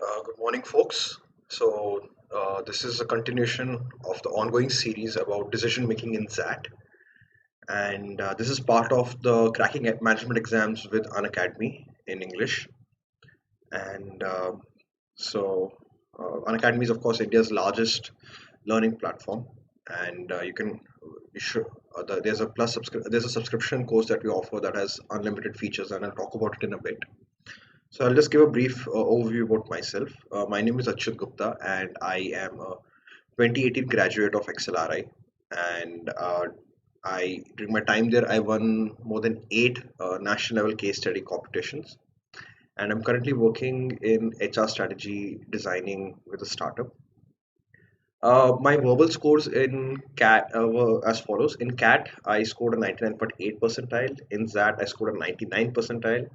Good morning, folks. This is a continuation of the ongoing series about decision making in XAT, and this is part of the cracking at management exams with Unacademy in English. And so, Unacademy is, of course, India's largest learning platform, and you should, there's a subscription course that we offer that has unlimited features, and I'll talk about it in a bit. So I'll just give a brief overview about myself. My name is Achyut Gupta, and I am a 2018 graduate of XLRI. And during my time there, I won more than eight national level case study competitions. And I'm currently working in HR strategy designing with a startup. My verbal scores in CAT were as follows. In CAT, I scored a 99.8 percentile. In XAT, I scored a 99 percentile.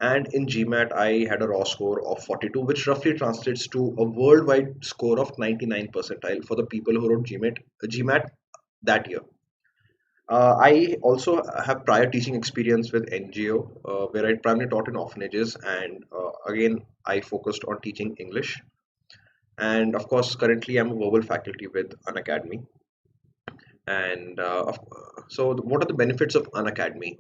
And in GMAT, I had a raw score of 42, which roughly translates to a worldwide score of 99 percentile for the people who wrote GMAT that year. I also have prior teaching experience with NGO, where I primarily taught in orphanages, and again, I focused on teaching English. And of course, currently I'm a verbal faculty with Unacademy. And what are the benefits of Unacademy?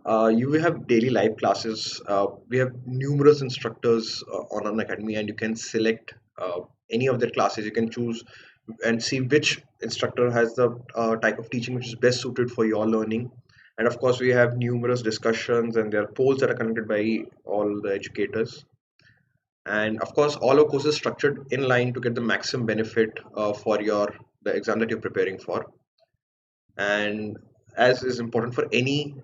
You have daily live classes. We have numerous instructors on Unacademy, and you can select any of their classes. You can choose and see which instructor has the type of teaching which is best suited for your learning. And of course, we have numerous discussions, and there are polls that are conducted by all the educators. And of course, all our courses structured in line to get the maximum benefit for the exam that you're preparing for. And as is important for any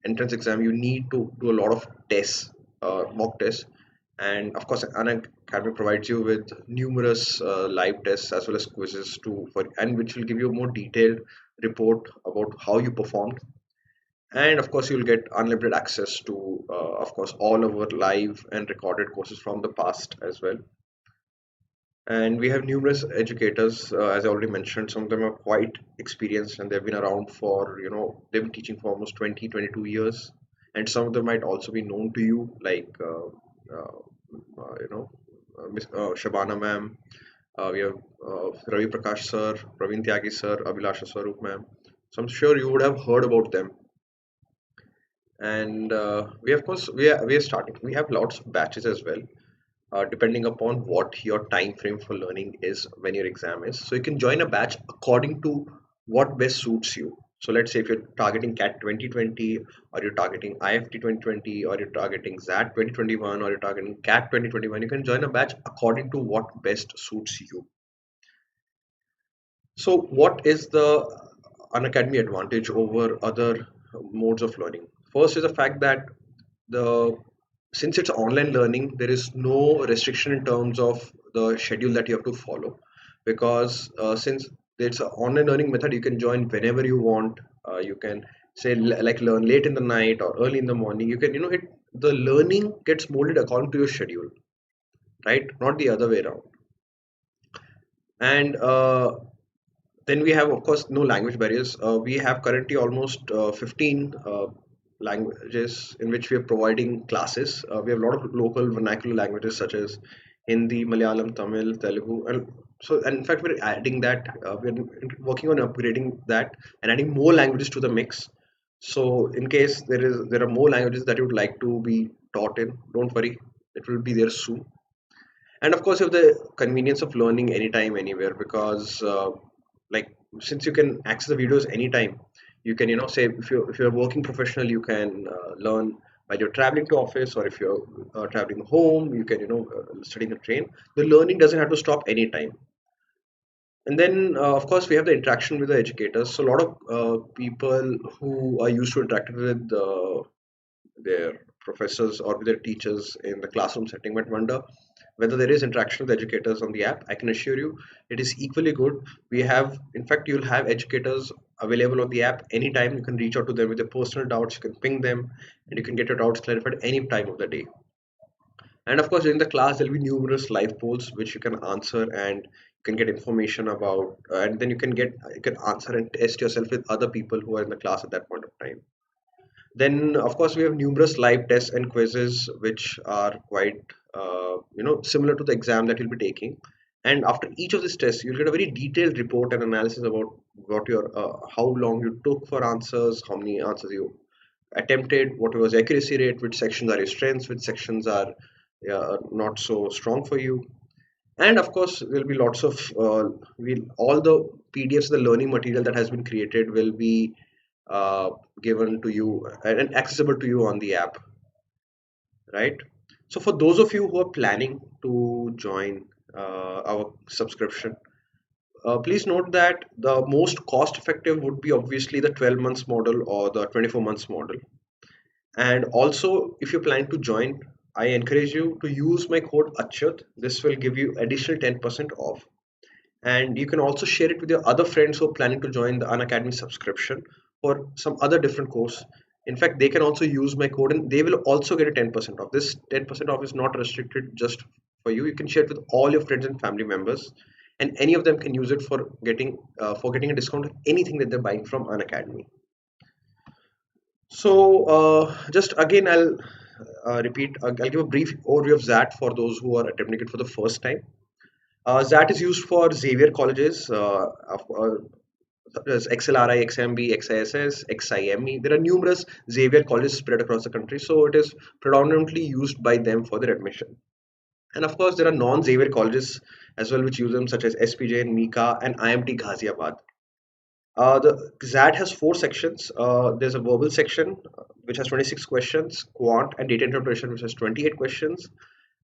entrance exam, you need to do a lot of tests, mock tests. And of course, Unacademy provides you with numerous live tests as well as quizzes and which will give you a more detailed report about how you performed. And of course, you'll get unlimited access to, of course, all our live and recorded courses from the past as well. And we have numerous educators, as I already mentioned. Some of them are quite experienced, and they've been around for, they've been teaching for almost 20, 22 years. And some of them might also be known to you, like, Miss Shabana ma'am. We have Ravi Prakash sir, Praveen Tyagi sir, Abhilasha Swaroop ma'am. So I'm sure you would have heard about them. And we, of course, we are starting. We have lots of batches as well, depending upon what your time frame for learning is when your exam is. So you can join a batch according to what best suits you. So let's say if you're targeting CAT 2020, or you're targeting IFT 2020, or you're targeting XAT 2021, or you're targeting CAT 2021, you can join a batch according to what best suits you. So what is the Unacademy advantage over other modes of learning? First is the fact that the since it's online learning, there is no restriction in terms of the schedule that you have to follow, because since it's an online learning method, you can join whenever you want. You can say like learn late in the night or early in the morning. You can, the learning gets molded according to your schedule, right? Not the other way around. And then we have, of course, no language barriers. We have currently almost 15 languages in which we are providing classes. We have a lot of local vernacular languages such as Hindi, Malayalam, Tamil, Telugu, and in fact we're adding that. We're working on upgrading that and adding more languages to the mix. So in case there are more languages that you would like to be taught in, don't worry, it will be there soon. And of course, you have the convenience of learning anytime, anywhere, because like since you can access the videos anytime, you can, say if you're a working professional, you can learn while you're traveling to office, or if you're traveling home, you can, study in the train. The learning doesn't have to stop anytime. And then, of course, we have the interaction with the educators. So a lot of people who are used to interacting with their professors or with their teachers in the classroom setting might wonder whether there is interaction with educators on the app. I can assure you it is equally good. We have, in fact, you'll have educators available on the app anytime. You can reach out to them with your personal doubts, you can ping them, and you can get your doubts clarified any time of the day. And of course, during the class, there'll be numerous live polls which you can answer, and you can get information about, and then you can answer and test yourself with other people who are in the class at that point of time. Then, of course, we have numerous live tests and quizzes, which are quite, similar to the exam that you'll be taking. And after each of these tests, you'll get a very detailed report and analysis about how long you took for answers, how many answers you attempted, what was accuracy rate, which sections are your strengths, which sections are not so strong for you. And of course, there'll be lots of all the PDFs, the learning material that has been created will be given to you and accessible to you on the app, right? So for those of you who are planning to join our subscription, please note that the most cost effective would be obviously the 12 months model or the 24 months model. And also, if you're planning to join, I encourage you to use my code Achyut. This will give you additional 10% off. And you can also share it with your other friends who are planning to join the Unacademy subscription for some other different course. In fact, they can also use my code and they will also get a 10% off. This 10% off is not restricted just for you. You can share it with all your friends and family members, and any of them can use it for getting a discount on anything that they're buying from Unacademy. So, just again, I'll repeat. I'll give a brief overview of XAT for those who are attempting it for the first time. XAT is used for Xavier colleges, there's XLRI, XMB, XISS, XIME. There are numerous Xavier colleges spread across the country, so it is predominantly used by them for their admission. And of course, there are non-Xavier colleges as well which use them, such as SPJ, Mika, and IMT Ghaziabad. The XAT has four sections. There's a verbal section which has 26 questions, quant and data interpretation which has 28 questions,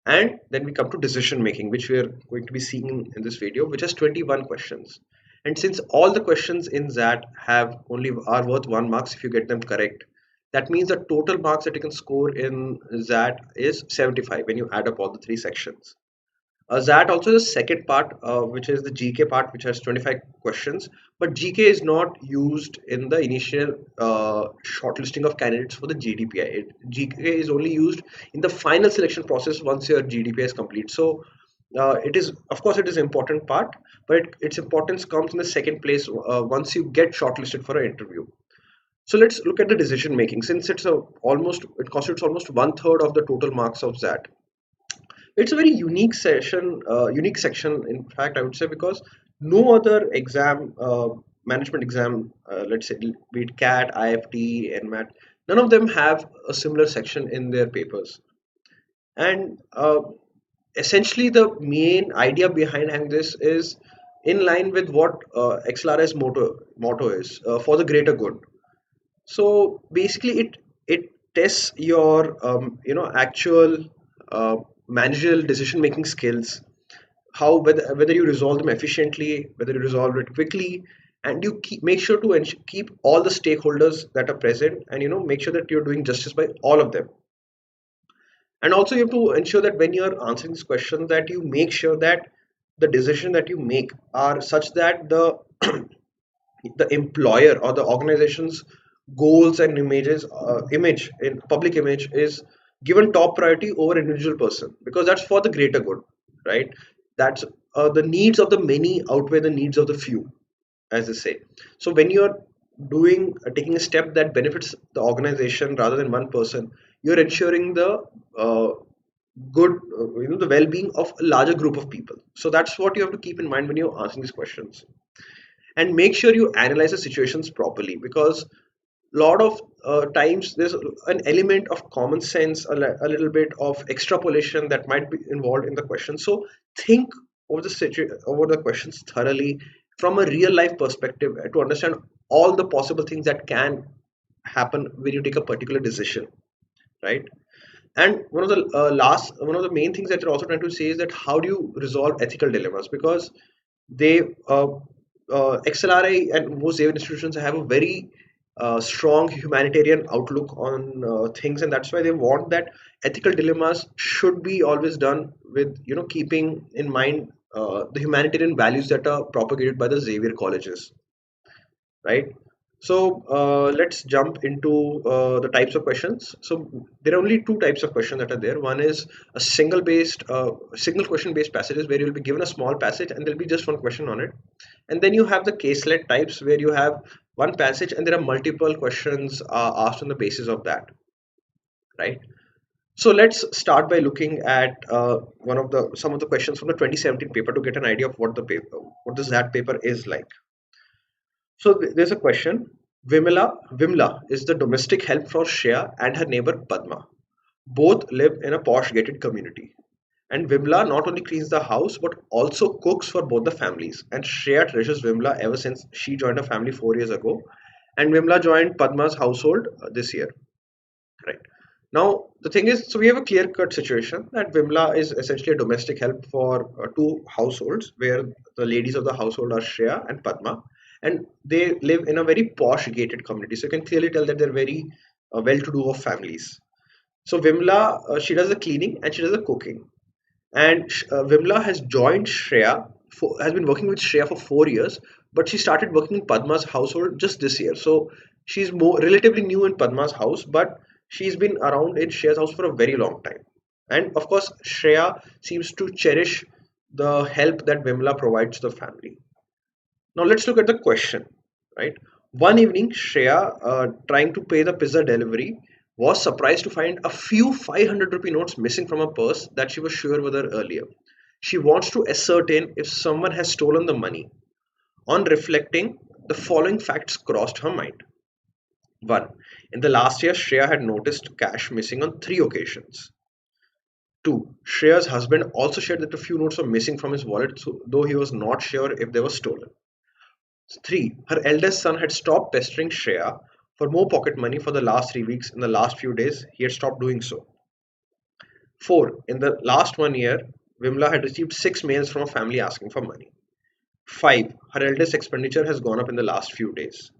and then we come to decision making, which we are going to be seeing in this video, which has 21 questions. And since all the questions in XAT are worth 1 marks if you get them correct, that means the total marks that you can score in XAT is 75 when you add up all the three sections. XAT also has a second part, which is the GK part, which has 25 questions. But GK is not used in the initial shortlisting of candidates for the GDPI. GK is only used in the final selection process once your GDPI is complete. So it is, of course, it is an important part, but its importance comes in the second place once you get shortlisted for an interview. So let's look at the decision making. Since it constitutes almost 1/3 of the total marks of XAT. It's a very unique section, in fact, I would say, because no other management exam, let's say, be it CAT, IFT, NMAT, none of them have a similar section in their papers. And essentially, the main idea behind this is in line with what XLR's motto is, for the greater good. So basically, it tests your actual managerial decision making skills, how whether you resolve them efficiently, whether you resolve it quickly, and you make sure to keep all the stakeholders that are present, and make sure that you're doing justice by all of them. And also, you have to ensure that when you're answering this question, that you make sure that the decision that you make are such that the the employer or the organization's goals and image in public image is given top priority over individual person, because that's for the greater good, right? That's the needs of the many outweigh the needs of the few, as they say. So when you're taking a step that benefits the organization rather than one person, you're ensuring the uh, the well-being of a larger group of people. So that's what you have to keep in mind when you're answering these questions. And make sure you analyze the situations properly, because a lot of times there's an element of common sense, a little bit of extrapolation that might be involved in the question. So think over the questions thoroughly from a real life perspective, to understand all the possible things that can happen when you take a particular decision, right? And one of the main things that they're also trying to say is that how do you resolve ethical dilemmas, because they XLRI and most Xavier institutions have a very strong humanitarian outlook on things, and that's why they want that ethical dilemmas should be always done with keeping in mind the humanitarian values that are propagated by the Xavier colleges, right? So let's jump into the types of questions. So there are only two types of questions that are there. One is a single question based passages where you'll be given a small passage and there'll be just one question on it. And then you have the caselet types where you have one passage and there are multiple questions asked on the basis of that, right? So let's start by looking at some of the questions from the 2017 paper to get an idea of what the ZAT paper is like. So there's a question. Vimla is the domestic help for Shreya and her neighbor Padma. Both live in a posh gated community. And Vimla not only cleans the house but also cooks for both the families. And Shreya treasures Vimla ever since she joined her family 4 years ago. And Vimla joined Padma's household this year. Right. Now, the thing is, so we have a clear cut situation that Vimla is essentially a domestic help for two households where the ladies of the household are Shreya and Padma, and they live in a very posh gated community. So you can clearly tell that they're very well to do of families. So Vimla, she does the cleaning and she does the cooking. And Vimla has joined has been working with Shreya for 4 years, but she started working in Padma's household just this year. So she's more relatively new in Padma's house, but she's been around in Shreya's house for a very long time. And of course, Shreya seems to cherish the help that Vimla provides the family. Now let's look at the question, right? One evening, Shreya, trying to pay the pizza delivery, was surprised to find a few 500 rupee notes missing from a purse that she was sure were there earlier. She wants to ascertain if someone has stolen the money. On reflecting, the following facts crossed her mind. 1. In the last year, Shreya had noticed cash missing on 3 occasions. 2. Shreya's husband also shared that a few notes were missing from his wallet, though he was not sure if they were stolen. 3. Her eldest son had stopped pestering Shreya for more pocket money for the last 3 weeks. In the last few days, he had stopped doing so. 4. In the last 1 year, Vimla had received 6 mails from a family asking for money. 5. Her eldest expenditure has gone up in the last few days.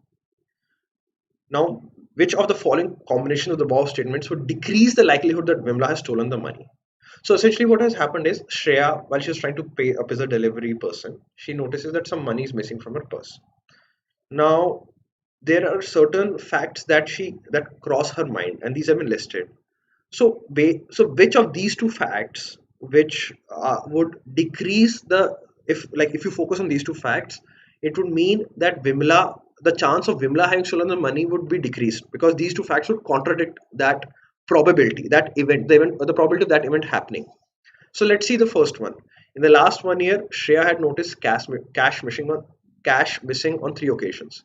Now, which of the following combinations of the above statements would decrease the likelihood that Vimla has stolen the money? So essentially what has happened is Shreya, while she's trying to pay a pizza delivery person, she notices that some money is missing from her purse. Now, there are certain facts that cross her mind, and these have been listed. So which of these two facts, which would decrease the if you focus on these two facts, it would mean that the chance of Vimla having stolen the money would be decreased because these two facts would contradict that probability, the probability of that event happening. So let's see the first one. In the last 1 year, Shreya had noticed cash missing on 3 occasions.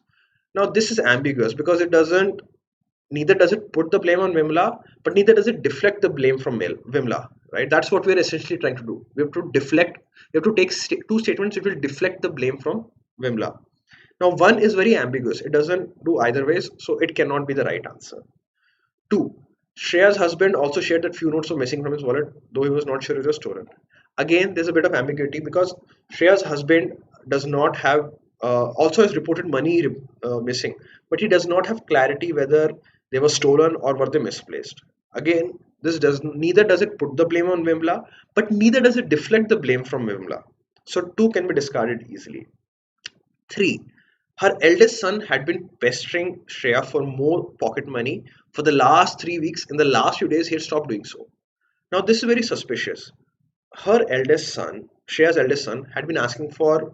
Now this is ambiguous because it doesn't neither does it put the blame on Vimla, but neither does it deflect the blame from Vimla. Right? That's what we're essentially trying to do. We have to deflect. We have to take two statements which will deflect the blame from Vimla. Now one is very ambiguous. It doesn't do either ways, so it cannot be the right answer. 2. Shreya's husband also shared that few notes were missing from his wallet, though he was not sure it was stolen. Again, there's a bit of ambiguity because Shreya's husband does not have also has reported money missing, but he does not have clarity whether they were stolen or were they misplaced. Again, this does neither does it put the blame on Vimla, but neither does it deflect the blame from Vimla. So 2 can be discarded easily. 3. Her eldest son had been pestering Shreya for more pocket money for the last 3 weeks. In the last few days, he had stopped doing so. Now, this is very suspicious. Shreya's eldest son, had been asking for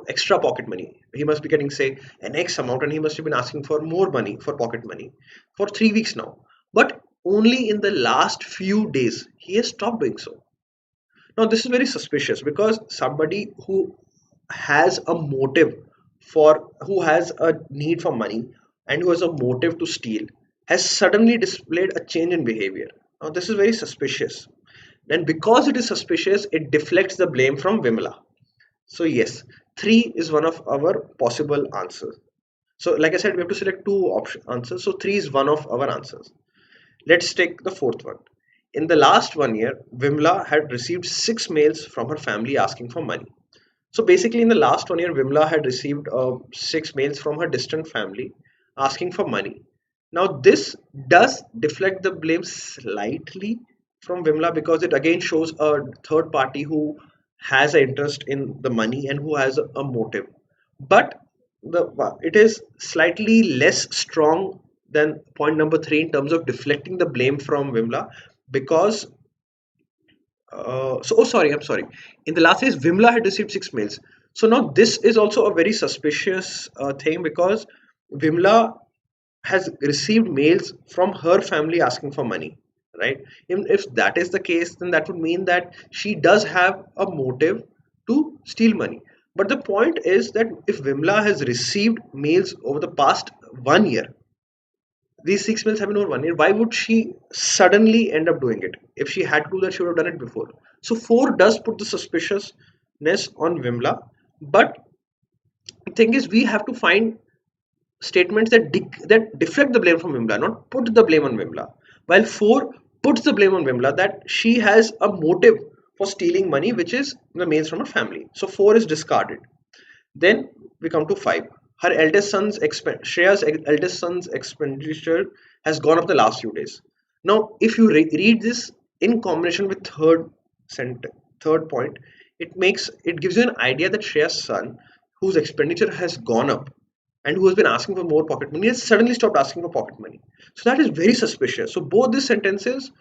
extra pocket money. He must be getting, say, an X amount, and he must have been asking for more money for pocket money for 3 weeks now. But only in the last few days, he has stopped doing so. Now, this is very suspicious because somebody has a motive who has a need for money and who has a motive to steal has suddenly displayed a change in behavior. Now, this is very suspicious. And because it is suspicious, it deflects the blame from Vimla. So, yes, 3 is one of our possible answers. So, like I said, we have to select two answers. So, 3 is one of our answers. Let's take the fourth one. In the last 1 year, Vimla had received 6 mails from her family asking for money. So basically, in the last 1 year, Vimla had received 6 mails from her distant family asking for money. Now, this does deflect the blame slightly from Vimla because it again shows a third party who has an interest in the money and who has a motive. But it is slightly less strong than point number 3 in terms of deflecting the blame from Vimla, because I'm sorry. In the last case, Vimla had received 6 mails. So now this is also a very suspicious thing, because Vimla has received mails from her family asking for money, right? Even if that is the case, then that would mean that she does have a motive to steal money. But the point is that if Vimla has received mails over the past 1 year, these 6 months have been over 1 year, why would she suddenly end up doing it? If she had to do that, she would have done it before. So 4 does put the suspiciousness on Vimla. But the thing is, we have to find statements that deflect the blame from Vimla, not put the blame on Vimla. While 4 puts the blame on Vimla, that she has a motive for stealing money, which is the mails from her family. So 4 is discarded. Then we come to 5. Her eldest son's Shreya's eldest son's expenditure has gone up the last few days. Now, if you read this in combination with third point, it gives you an idea that Shreya's son, whose expenditure has gone up and who has been asking for more pocket money, has suddenly stopped asking for pocket money. So that is very suspicious. So both these sentences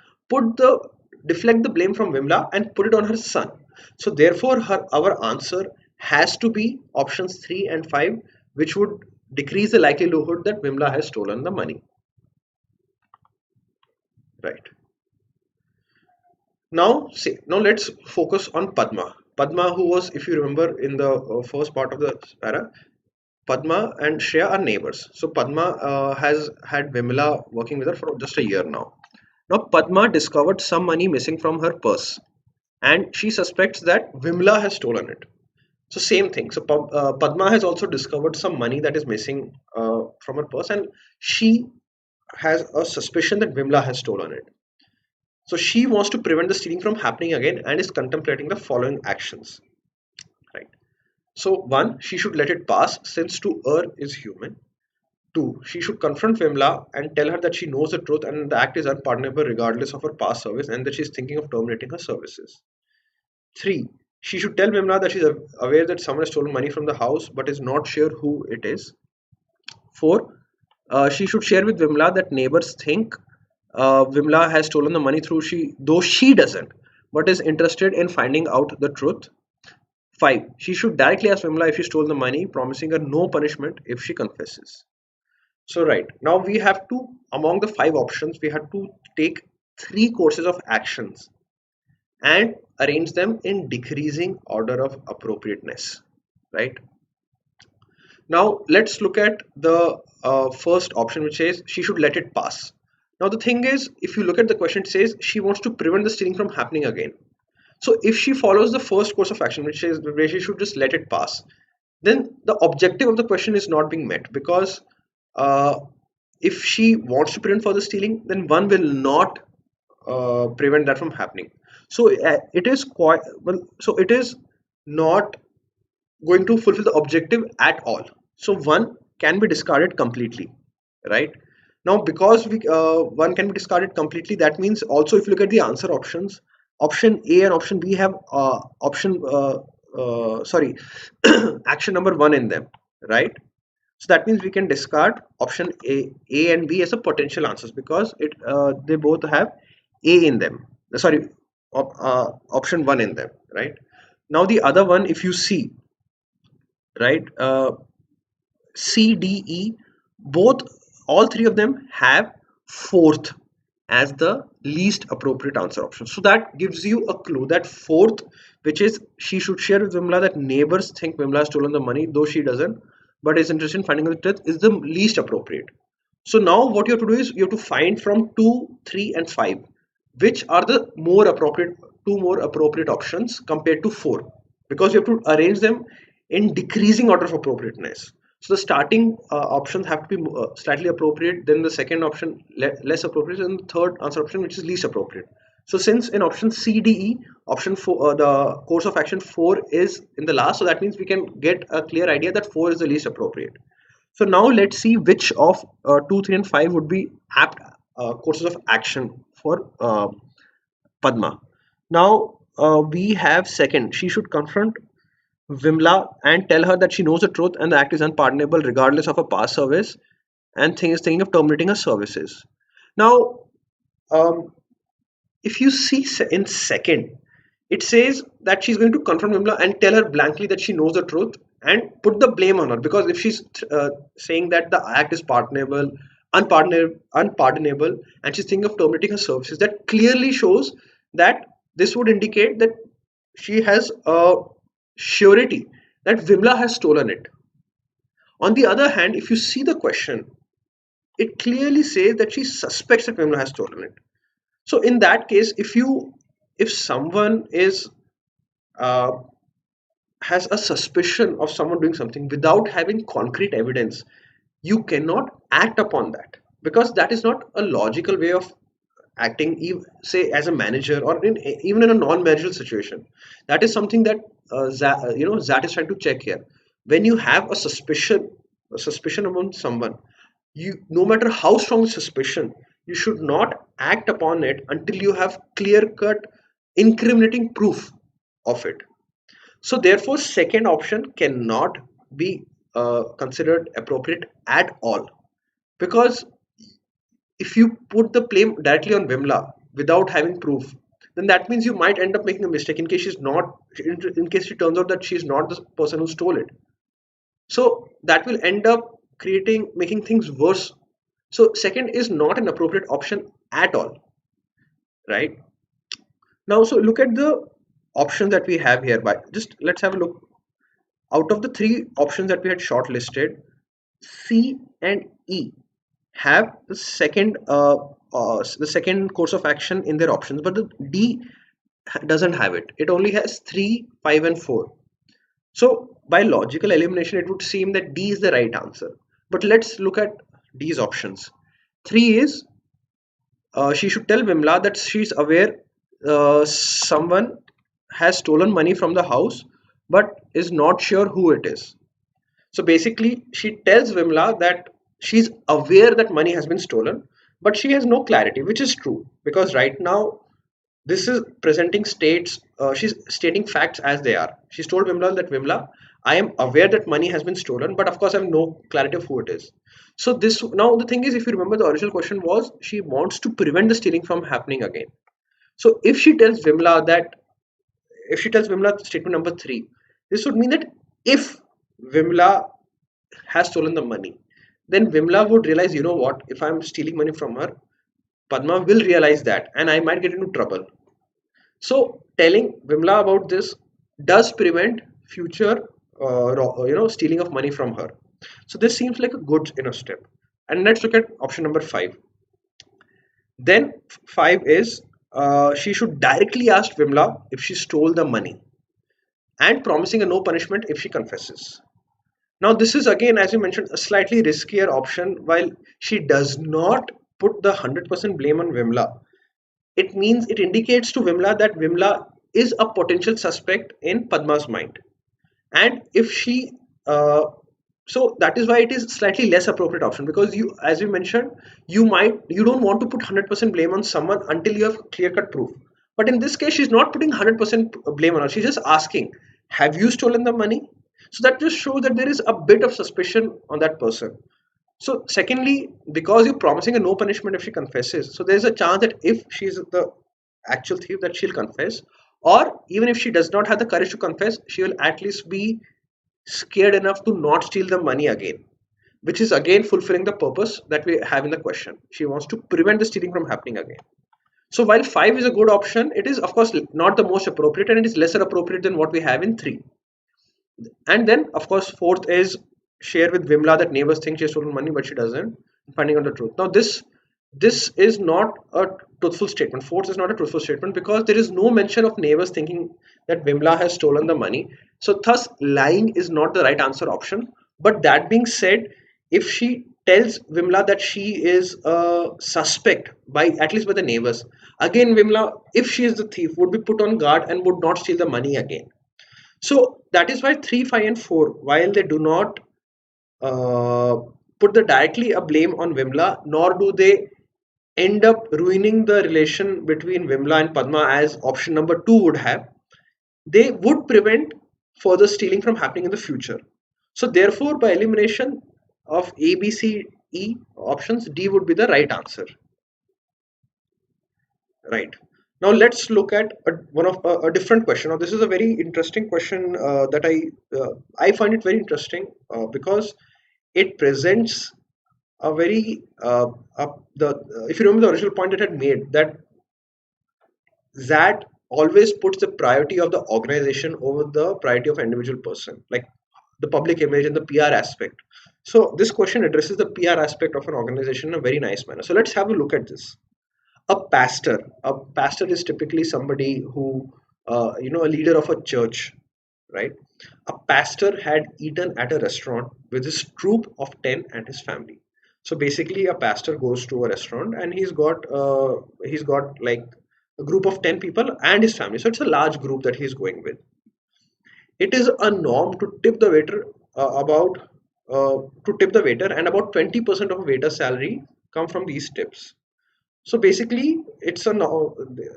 deflect the blame from Vimla and put it on her son. So therefore, our answer has to be options 3 and 5, which would decrease the likelihood that Vimla has stolen the money. Right. Now let's focus on Padma. Padma, who was, if you remember in the first part of the para, Padma and Shreya are neighbors. So Padma has had Vimla working with her for just a year now. Now Padma discovered some money missing from her purse, and she suspects that Vimla has stolen it. So same thing. So Padma has also discovered some money that is missing from her purse, and she has a suspicion that Vimla has stolen it. So she wants to prevent the stealing from happening again and is contemplating the following actions. Right. So 1, she should let it pass since to err is human. 2, she should confront Vimla and tell her that she knows the truth and the act is unpardonable regardless of her past service and that she is thinking of terminating her services. 3, she should tell Vimla that she is aware that someone has stolen money from the house but is not sure who it is. 4, she should share with Vimla that neighbors think Vimla has stolen the money though she doesn't, but is interested in finding out the truth. 5, she should directly ask Vimla if she stole the money, promising her no punishment if she confesses. So right, now we have to, among the 5 options, we have to take 3 courses of actions and arrange them in decreasing order of appropriateness, right? Now let's look at the first option, which says she should let it pass. Now the thing is, if you look at the question, it says she wants to prevent the stealing from happening again. So if she follows the first course of action, which is where she should just let it pass, then the objective of the question is not being met, because uh, if she wants to prevent further stealing, then one will not prevent that from happening. So it is quite well. So it is not going to fulfill the objective at all. So one can be discarded completely, right? Now, because one can be discarded completely, that means also if you look at the answer options, option A and option B have action number 1 in them, right? So that means we can discard option A and B as a potential answers, because they both have A in them. Option 1 in them, right? Now the other one, if you see, right, C, D, E, both, all 3 of them have fourth as the least appropriate answer option. So that gives you a clue that fourth, which is she should share with Vimla that neighbors think Vimla has stolen the money, though she doesn't, but is interested in finding the truth, is the least appropriate. So now what you have to do is you have to find from 2, 3, and 5 which are the two more appropriate options compared to 4, because you have to arrange them in decreasing order of appropriateness. So the starting options have to be slightly appropriate, then the second option less appropriate, and the third answer option which is least appropriate. So since in option C, D, E, option 4, the course of action 4 is in the last, so that means we can get a clear idea that 4 is the least appropriate. So now let's see which of 2, 3, and 5 would be apt courses of action for Padma. Now we have second, she should confront Vimla and tell her that she knows the truth and the act is unpardonable regardless of her past service, and is thinking of terminating her services. Now, um, if you see in second, it says that she's going to confront Vimla and tell her blankly that she knows the truth and put the blame on her, because if she's saying that the act is unpardonable, and she's thinking of terminating her services, that clearly shows that this would indicate that she has a surety that Vimla has stolen it. On the other hand, if you see the question, it clearly says that she suspects that Vimla has stolen it. So in that case, if someone is uh, has a suspicion of someone doing something without having concrete evidence, you cannot act upon that, because that is not a logical way of acting, say as a manager or even in a non-managerial situation. That is something that Zat is trying to check here. When you have a suspicion among someone, you, no matter how strong the suspicion, you should not act upon it until you have clear cut incriminating proof of it. So therefore second option cannot be considered appropriate at all, because if you put the blame directly on Vimla without having proof, then that means you might end up making a mistake in case she's not, in case it turns out that she's not the person who stole it. So that will end up making things worse. So second is not an appropriate option at all, right? Now, so look at the options that we have here. By just let's have a look. Out of the three options that we had shortlisted, C and E have the second course of action in their options, but the D doesn't have it. It only has 3, 5, and 4. So by logical elimination, it would seem that D is the right answer. But let's look at D's options. 3 is she should tell Vimla that she's aware someone has stolen money from the house, but is not sure who it is. So basically, she tells Vimla that she's aware that money has been stolen, but she has no clarity, which is true, because right now this is presenting states. She's stating facts as they are. She's told Vimla that Vimla, I am aware that money has been stolen, but of course I have no clarity of who it is. So this now the thing is, if you remember, the original question was she wants to prevent the stealing from happening again. So if she tells Vimla statement number 3, this would mean that if Vimla has stolen the money, then Vimla would realize, you know what, if I'm stealing money from her, Padma will realize that and I might get into trouble. So telling Vimla about this does prevent future stealing of money from her. So this seems like a good step. And let's look at option number 5. Then 5 is she should directly ask Vimla if she stole the money and promising a no punishment if she confesses. Now, this is again, as you mentioned, a slightly riskier option. While she does not put the 100% blame on Vimla, it indicates to Vimla that Vimla is a potential suspect in Padma's mind. And if she, so that is why it is slightly less appropriate option, because you, as you mentioned, you don't want to put 100% blame on someone until you have clear cut proof. But in this case, she's not putting 100% blame on her. She's just asking, have you stolen the money? So that just shows that there is a bit of suspicion on that person. So secondly, because you're promising a no punishment if she confesses, so there's a chance that if she's the actual thief, that she'll confess, or even if she does not have the courage to confess, she will at least be scared enough to not steal the money again, which is again fulfilling the purpose that we have in the question. She wants to prevent the stealing from happening again. So while 5 is a good option, it is of course not the most appropriate, and it is lesser appropriate than what we have in 3. And then, of course, fourth is share with Vimla that neighbors think she has stolen money, but she doesn't. Finding out the truth. Now, this is not a truthful statement. Fourth is not a truthful statement because there is no mention of neighbors thinking that Vimla has stolen the money. So, thus, lying is not the right answer option. But that being said, if she tells Vimla that she is a suspect by at least by the neighbors, again, Vimla, if she is the thief, would be put on guard and would not steal the money again. So that is why 3, 5, and 4, while they do not uh, put the directly a blame on Vimla, nor do they end up ruining the relation between Vimla and Padma as option number 2 would have, they would prevent further stealing from happening in the future. So therefore, by elimination of A, B, C, E options, D would be the right answer. Right. Now let's look at a different question. Now this is a very interesting question that I find it very interesting because it presents a very the if you remember the original point that I had made, that that always puts the priority of the organization over the priority of an individual person, like the public image and the PR aspect. So this question addresses the PR aspect of an organization in a very nice manner. So let's have a look at this. A pastor is typically somebody who a leader of a church, right? A pastor had eaten at a restaurant with his troop of 10 and his family. So basically a pastor goes to a restaurant and he's got like a group of 10 people and his family, so it's a large group that he's going with. It is a norm to tip the waiter about to tip the waiter, and about 20% of a waiter's salary come from these tips. So basically, it's a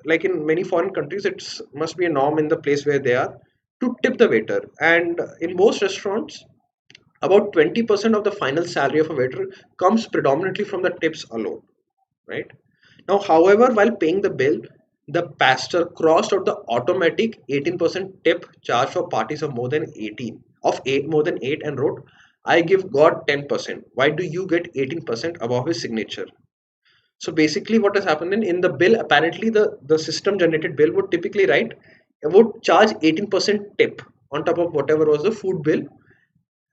like in many foreign countries, it's must be a norm in the place where they are to tip the waiter. And in most restaurants, about 20% of the final salary of a waiter comes predominantly from the tips alone, right? Now, however, while paying the bill, the pastor crossed out the automatic 18% tip charge for parties of more than 18 of 8 more than 8 and wrote, "I give God 10%. Why do you get 18% above his signature?" So basically, what has happened in the bill, apparently the system generated bill would typically write would charge 18% tip on top of whatever was the food bill,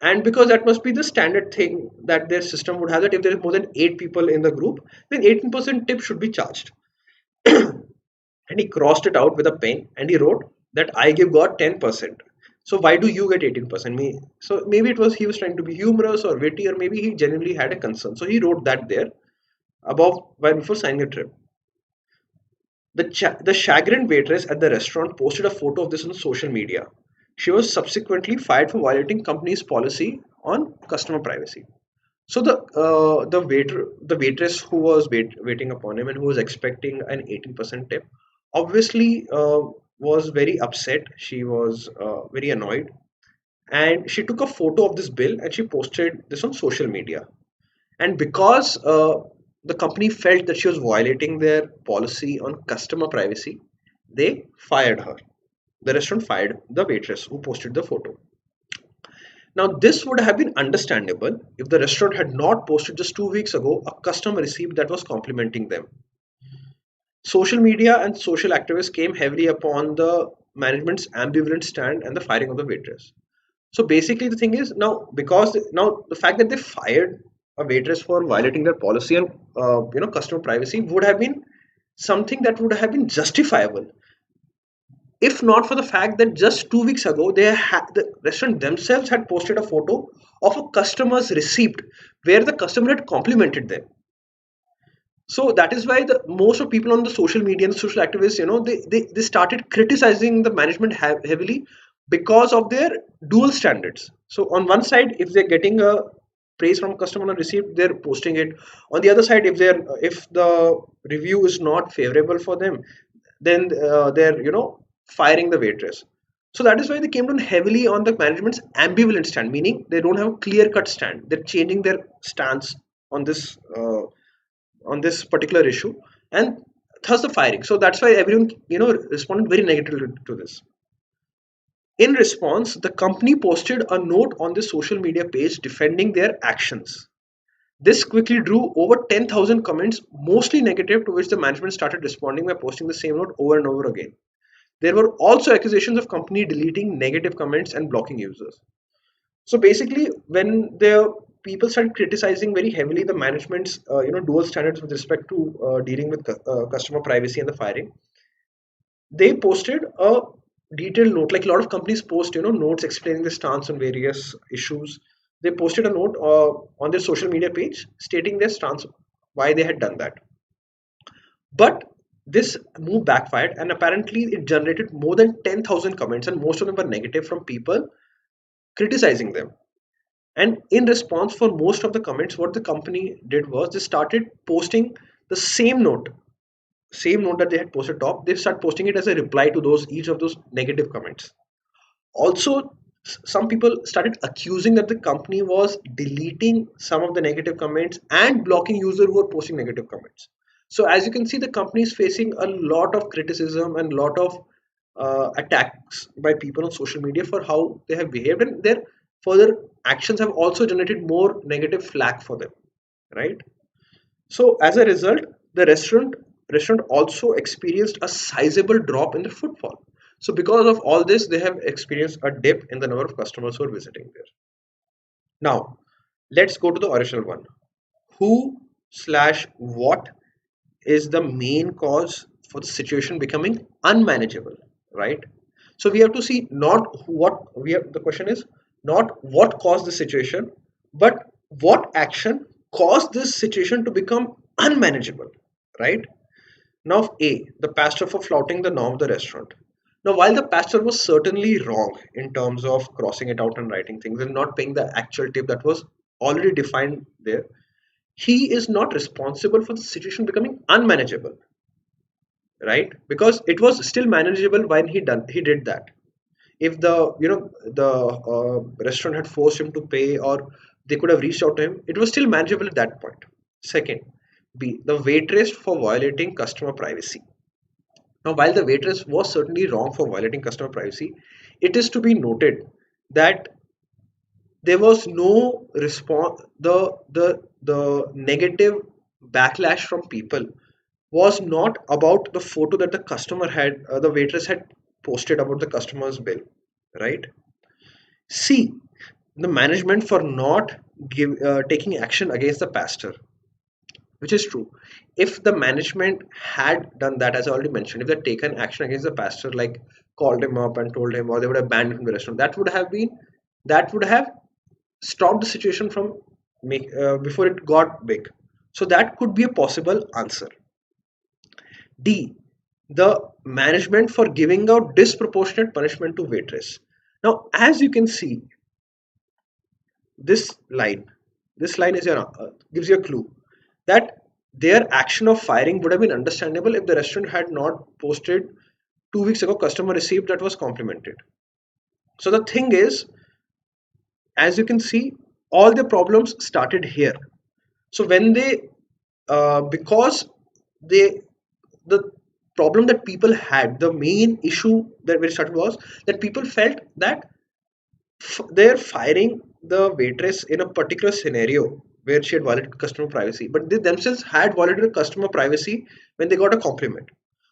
and because that must be the standard thing that their system would have, that if there is more than 8 people in the group, then 18% tip should be charged. And he crossed it out with a pen and he wrote that I give God 10%. So why do you get 18%? So maybe it was he was trying to be humorous or witty, or maybe he genuinely had a concern. So he wrote that there above while before signing a trip. The chagrined waitress at the restaurant posted a photo of this on social media. She was subsequently fired for violating company's policy on customer privacy. So the waitress who was waiting upon him and who was expecting an 18% tip, obviously was very upset. She was very annoyed, and she took a photo of this bill and she posted this on social media. And because the company felt that she was violating their policy on customer privacy, they fired her. The restaurant fired the waitress who posted the photo. Now, this would have been understandable if the restaurant had not posted just 2 weeks ago a customer receipt that was complimenting them. Social media and social activists came heavily upon the management's ambivalent stand and the firing of the waitress. So basically, the thing is now, because now the fact that they fired a waitress for violating their policy on customer privacy would have been something that would have been justifiable, if not for the fact that just 2 weeks ago the restaurant themselves had posted a photo of a customer's receipt where the customer had complimented them. So that is why the most of people on the social media and the social activists, they started criticizing the management heavily because of their dual standards. So on one side, if they're getting a praise from customer on a receipt, they're posting it. On the other side, if the review is not favorable for them, then they're firing the waitress. So that is why they came down heavily on the management's ambivalent stand, meaning they don't have a clear cut stand. They're changing their stance on this particular issue, and thus the firing. So that's why everyone responded very negatively to this. In response, the company posted a note on the social media page defending their actions. This quickly drew over 10,000 comments, mostly negative, to which the management started responding by posting the same note over and over again. There were also accusations of company deleting negative comments and blocking users. So basically, when the people started criticizing very heavily the management's dual standards with respect to dealing with customer privacy and the firing, they posted a detailed note, like a lot of companies post notes explaining the stance on various issues. They posted a note on their social media page stating their stance, why they had done that. But this move backfired, and apparently it generated more than 10,000 comments, and most of them were negative from people criticizing them. And in response for most of the comments, what the company did was they started posting the same note that they had posted top. They start posting it as a reply to those each of those negative comments. Also, some people started accusing that the company was deleting some of the negative comments and blocking users who were posting negative comments. So as you can see, the company is facing a lot of criticism and lot of attacks by people on social media for how they have behaved, and their further actions have also generated more negative flack for them, right? So as a result, the restaurant also experienced a sizable drop in the footfall. So because of all this, they have experienced a dip in the number of customers who are visiting there. Now, let's go to the original one. Who slash what is the main cause for the situation becoming unmanageable, right? So we have to see not what we have, the question is not what caused the situation, but what action caused this situation to become unmanageable, right? Now, A, the pastor for flouting the norm of the restaurant. Now, while the pastor was certainly wrong in terms of crossing it out and writing things and not paying the actual tip that was already defined there, he is not responsible for the situation becoming unmanageable, right? Because it was still manageable when he did that. If the restaurant had forced him to pay, or they could have reached out to him, it was still manageable at that point. Second, B, the waitress for violating customer privacy. Now, while the waitress was certainly wrong for violating customer privacy, it is to be noted that there was no response. The negative backlash from people was not about the photo that the waitress had posted about the customer's bill, right? C, the management for not taking action against the pastor, which is true. If the management had done that, as I already mentioned, if they'd taken action against the pastor, like called him up and told him, or they would have banned him from the restaurant, that would have stopped the situation from before it got big. So that could be a possible answer. D, the management for giving out disproportionate punishment to waitress. Now, as you can see, this line, this line gives you a clue that their action of firing would have been understandable if the restaurant had not posted 2 weeks ago customer receipt that was complimented. So the thing is, as you can see, all the problems started here. So when they because they the problem that people had, the main issue that we started was that people felt that they're firing the waitress in a particular scenario where she had violated customer privacy, but they themselves had violated customer privacy when they got a compliment.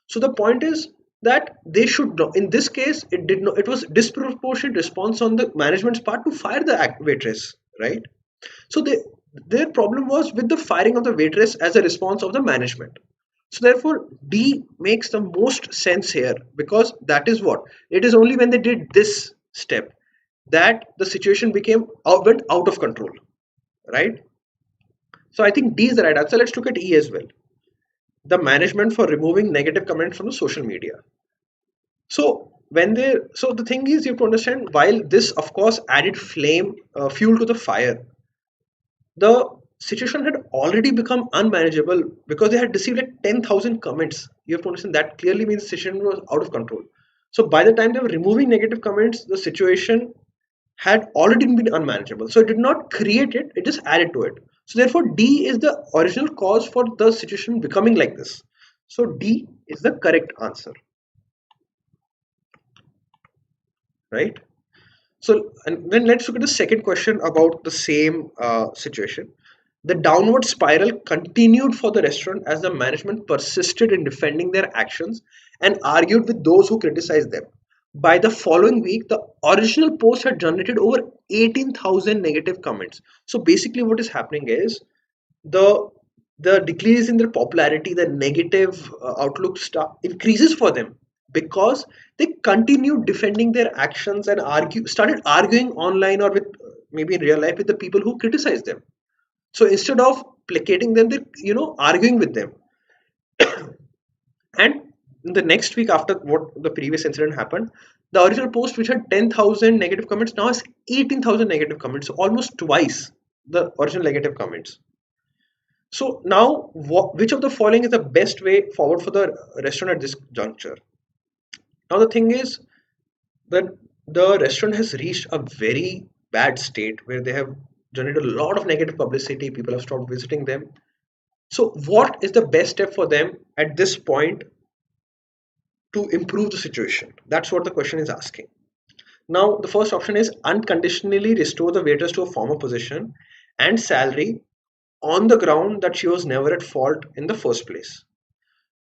So the point is that they should not, in this case, it did not, it was disproportionate response on the management's part to fire the waitress, right? So their problem was with the firing of the waitress as a response of the management. So therefore, D makes the most sense here, because that is what it is only when they did this step that the situation went out of control, right? So I think D is the right answer. Let's look at E as well. The management for removing negative comments from the social media. So the thing is, you have to understand, while this of course added fuel to the fire, the situation had already become unmanageable because they had received like 10,000 comments. You have to understand that clearly means the situation was out of control. So by the time they were removing negative comments, the situation had already been unmanageable. So it did not create it, it just added to it. So therefore, D is the original cause for the situation becoming like this. So D is the correct answer, right? So, and then let's look at the second question about the same situation. The downward spiral continued for the restaurant as the management persisted in defending their actions and argued with those who criticized them. By the following week, the original post had generated over 18,000 negative comments. So basically, what is happening is the the decrease in their popularity, the negative outlook increases for them because they continue defending their actions and started arguing online or with maybe in real life with the people who criticize them. So instead of placating them, they're arguing with them. And in the next week after what the previous incident happened, the original post, which had 10,000 negative comments, now has 18,000 negative comments, so almost twice the original negative comments. So now, which of the following is the best way forward for the restaurant at this juncture? Now the thing is that the restaurant has reached a very bad state where they have generated a lot of negative publicity. People have stopped visiting them. So, what is the best step for them at this point to improve the situation? That's what the question is asking. Now, the first option is unconditionally restore the waitress to a former position and salary on the ground that she was never at fault in the first place.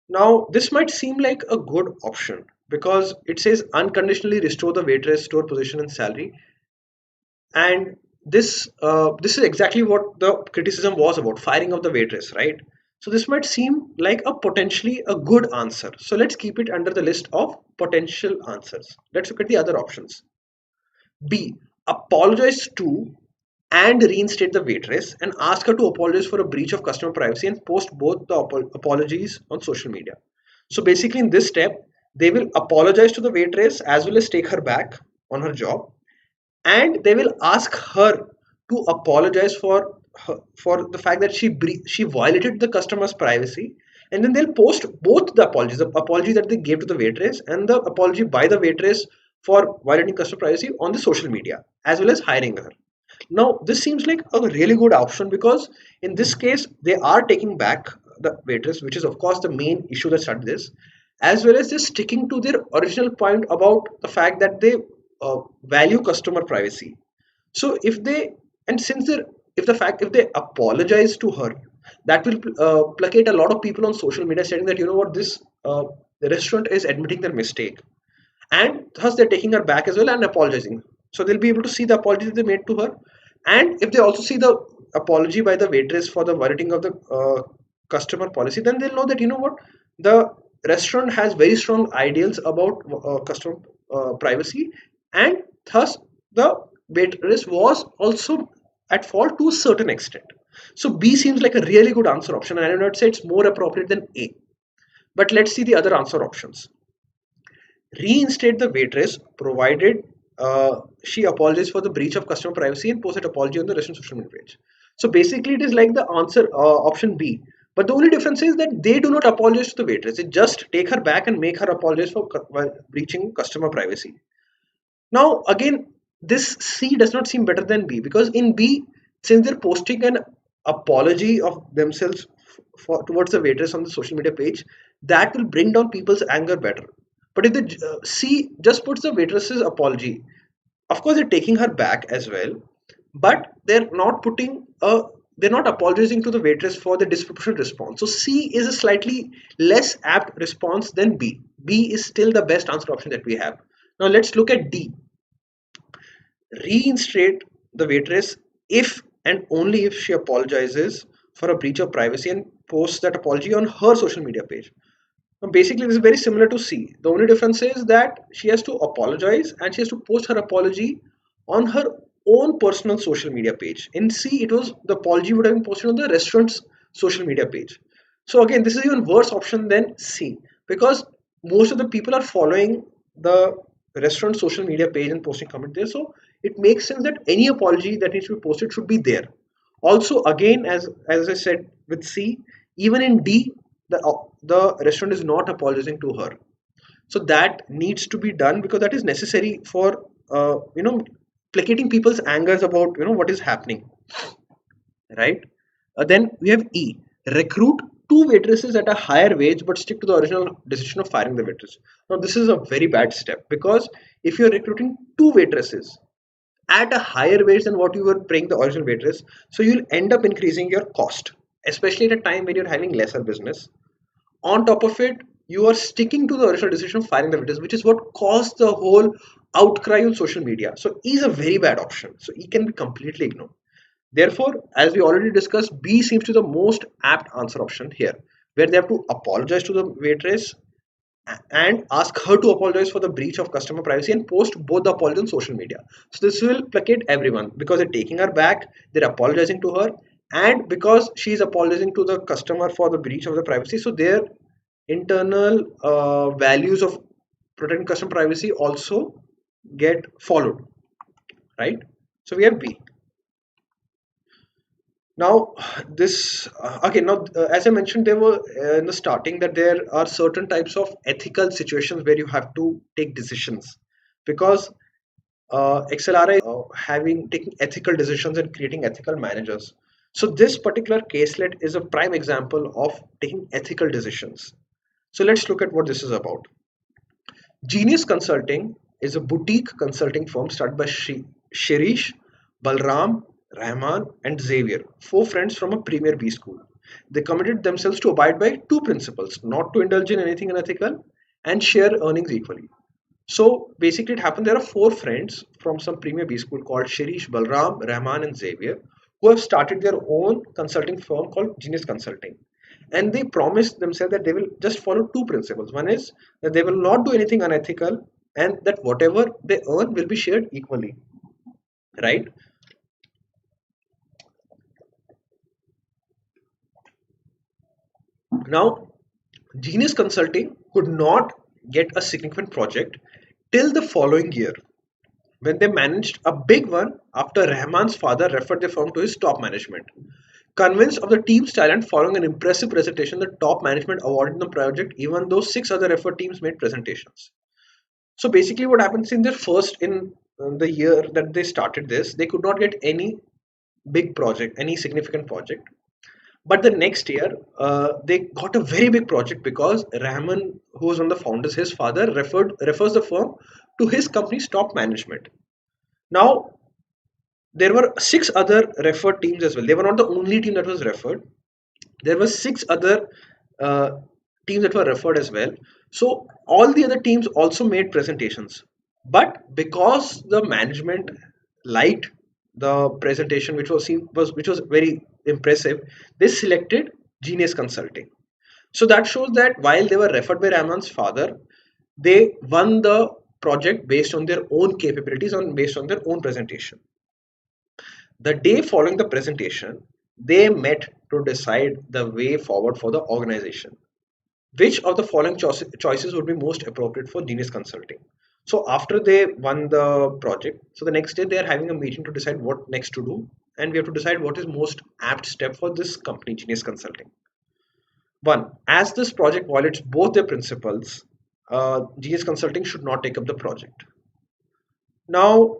Now, this might seem like a good option because it says unconditionally restore the waitress to her position and salary, and this is exactly what the criticism was about, firing of the waitress, right? So this might seem like a potentially a good answer. So let's keep it under the list of potential answers. Let's look at the other options. B. Apologize to and reinstate the waitress and ask her to apologize for a breach of customer privacy and post both the apologies on social media. So basically, in this step, they will apologize to the waitress as well as take her back on her job, and they will ask her to apologize for the fact that she violated the customer's privacy, and then they'll post both the apology that they gave to the waitress and the apology by the waitress for violating customer privacy on the social media as well as hiring her. Now, this seems like a really good option because in this case, they are taking back the waitress, which is, of course, the main issue that started this, as well as just sticking to their original point about the fact that they value customer privacy. So, if they and since they if they apologize to her, that will placate a lot of people on social media saying that this the restaurant is admitting their mistake, and thus they're taking her back as well and apologizing. So they'll be able to see the apology that they made to her, and if they also see the apology by the waitress for the violating of the customer policy, then they'll know that the restaurant has very strong ideals about customer privacy, and thus the waitress was also at fault to a certain extent. So B seems like a really good answer option, and I would not say it's more appropriate than A. But let's see the other answer options. Reinstate the waitress provided she apologizes for the breach of customer privacy and post an apology on the restaurant social media page. So basically, it is like the answer option B. But the only difference is that they do not apologize to the waitress. They just take her back and make her apologize for breaching customer privacy. Now, again, this C does not seem better than B because in B, since they're posting an apology of themselves towards the waitress on the social media page, that will bring down people's anger better. But if the C just puts the waitress's apology, of course they're taking her back as well, but they're not apologizing to the waitress for the disproportionate response. So C is a slightly less apt response than B. B is still the best answer option that we have. Now let's look at D. Reinstate the waitress if and only if she apologizes for a breach of privacy and posts that apology on her social media page. Now, basically, this is very similar to C. The only difference is that she has to apologize and she has to post her apology on her own personal social media page. In C, it was the apology would have been posted on the restaurant's social media page. So again, this is even worse option than C because most of the people are following the restaurant social media page and posting comment there. So it makes sense that any apology that needs to be posted should be there. Also, again, as I said with C, even in D, the restaurant is not apologizing to her. So that needs to be done because that is necessary for placating people's angers about what is happening, right? Then we have E. Recruit two waitresses at a higher wage but stick to the original decision of firing the waitress. Now this is a very bad step because if you're recruiting two waitresses at a higher wage than what you were paying the original waitress, so you'll end up increasing your cost, especially at a time when you're having lesser business. On top of it, you are sticking to the original decision of firing the waitress, which is what caused the whole outcry on social media. So E is a very bad option. So E can be completely ignored. Therefore, as we already discussed, B seems to be the most apt answer option here, where they have to apologize to the waitress and ask her to apologize for the breach of customer privacy and post both the apology on social media. So this will placate everyone because they're taking her back, they're apologizing to her, and because she's apologizing to the customer for the breach of the privacy, so their internal values of protecting customer privacy also get followed, right? So we have B. Now, this again. Now, as I mentioned, there were in the starting that there are certain types of ethical situations where you have to take decisions, because XLRI having taking ethical decisions and creating ethical managers. So this particular caselet is a prime example of taking ethical decisions. So let's look at what this is about. Genius Consulting is a boutique consulting firm started by Shirish, Balram, Rahman, and Xavier, four friends from a premier B school. They committed themselves to abide by two principles: not to indulge in anything unethical and share earnings equally. So basically, it happened there are four friends from some premier B school called Shirish, Balram, Rahman, and Xavier who have started their own consulting firm called Genius Consulting. And they promised themselves that they will just follow two principles. One is that they will not do anything unethical, and that whatever they earn will be shared equally. Right? Now, Genius Consulting could not get a significant project till the following year when they managed a big one after Rahman's father referred the firm to his top management. Convinced of the team's talent following an impressive presentation, the top management awarded the project even though six other effort teams made presentations. So basically what happens in their first in the year that they started this, they could not get any big project, any significant project. But the next year, they got a very big project because Rahman, who was one of the founders, his father refers the firm to his company's top management. Now, there were six other referred teams as well. They were not the only team that was referred. There were six other uh, teams that were referred as well. So all the other teams also made presentations. But because the management liked the presentation, which was very impressive, they selected Genius Consulting. So that shows that while they were referred by Rahman's father, they won the project based on their own capabilities and based on their own presentation. The day following the presentation, they met to decide the way forward for the organization. Which of the following choices would be most appropriate for Genius Consulting? So after they won the project, so the next day they are having a meeting to decide what next to do, and we have to decide what is most apt step for this company, Genius Consulting. One, as this project violates both their principles, Genius Consulting should not take up the project. Now,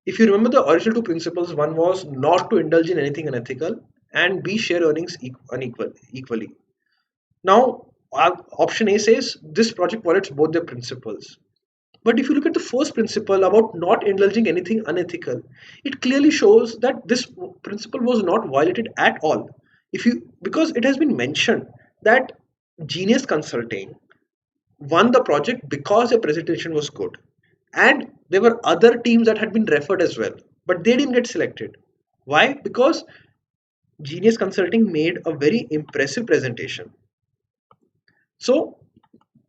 if you remember the original two principles, one was not to indulge in anything unethical, and B, share earnings equally. Now, option A says this project violates both their principles. But if you look at the first principle about not indulging anything unethical, it clearly shows that this principle was not violated at all. If you Because it has been mentioned that Genius Consulting won the project because the presentation was good, and there were other teams that had been referred as well, but they didn't get selected. Why? Because Genius Consulting made a very impressive presentation. So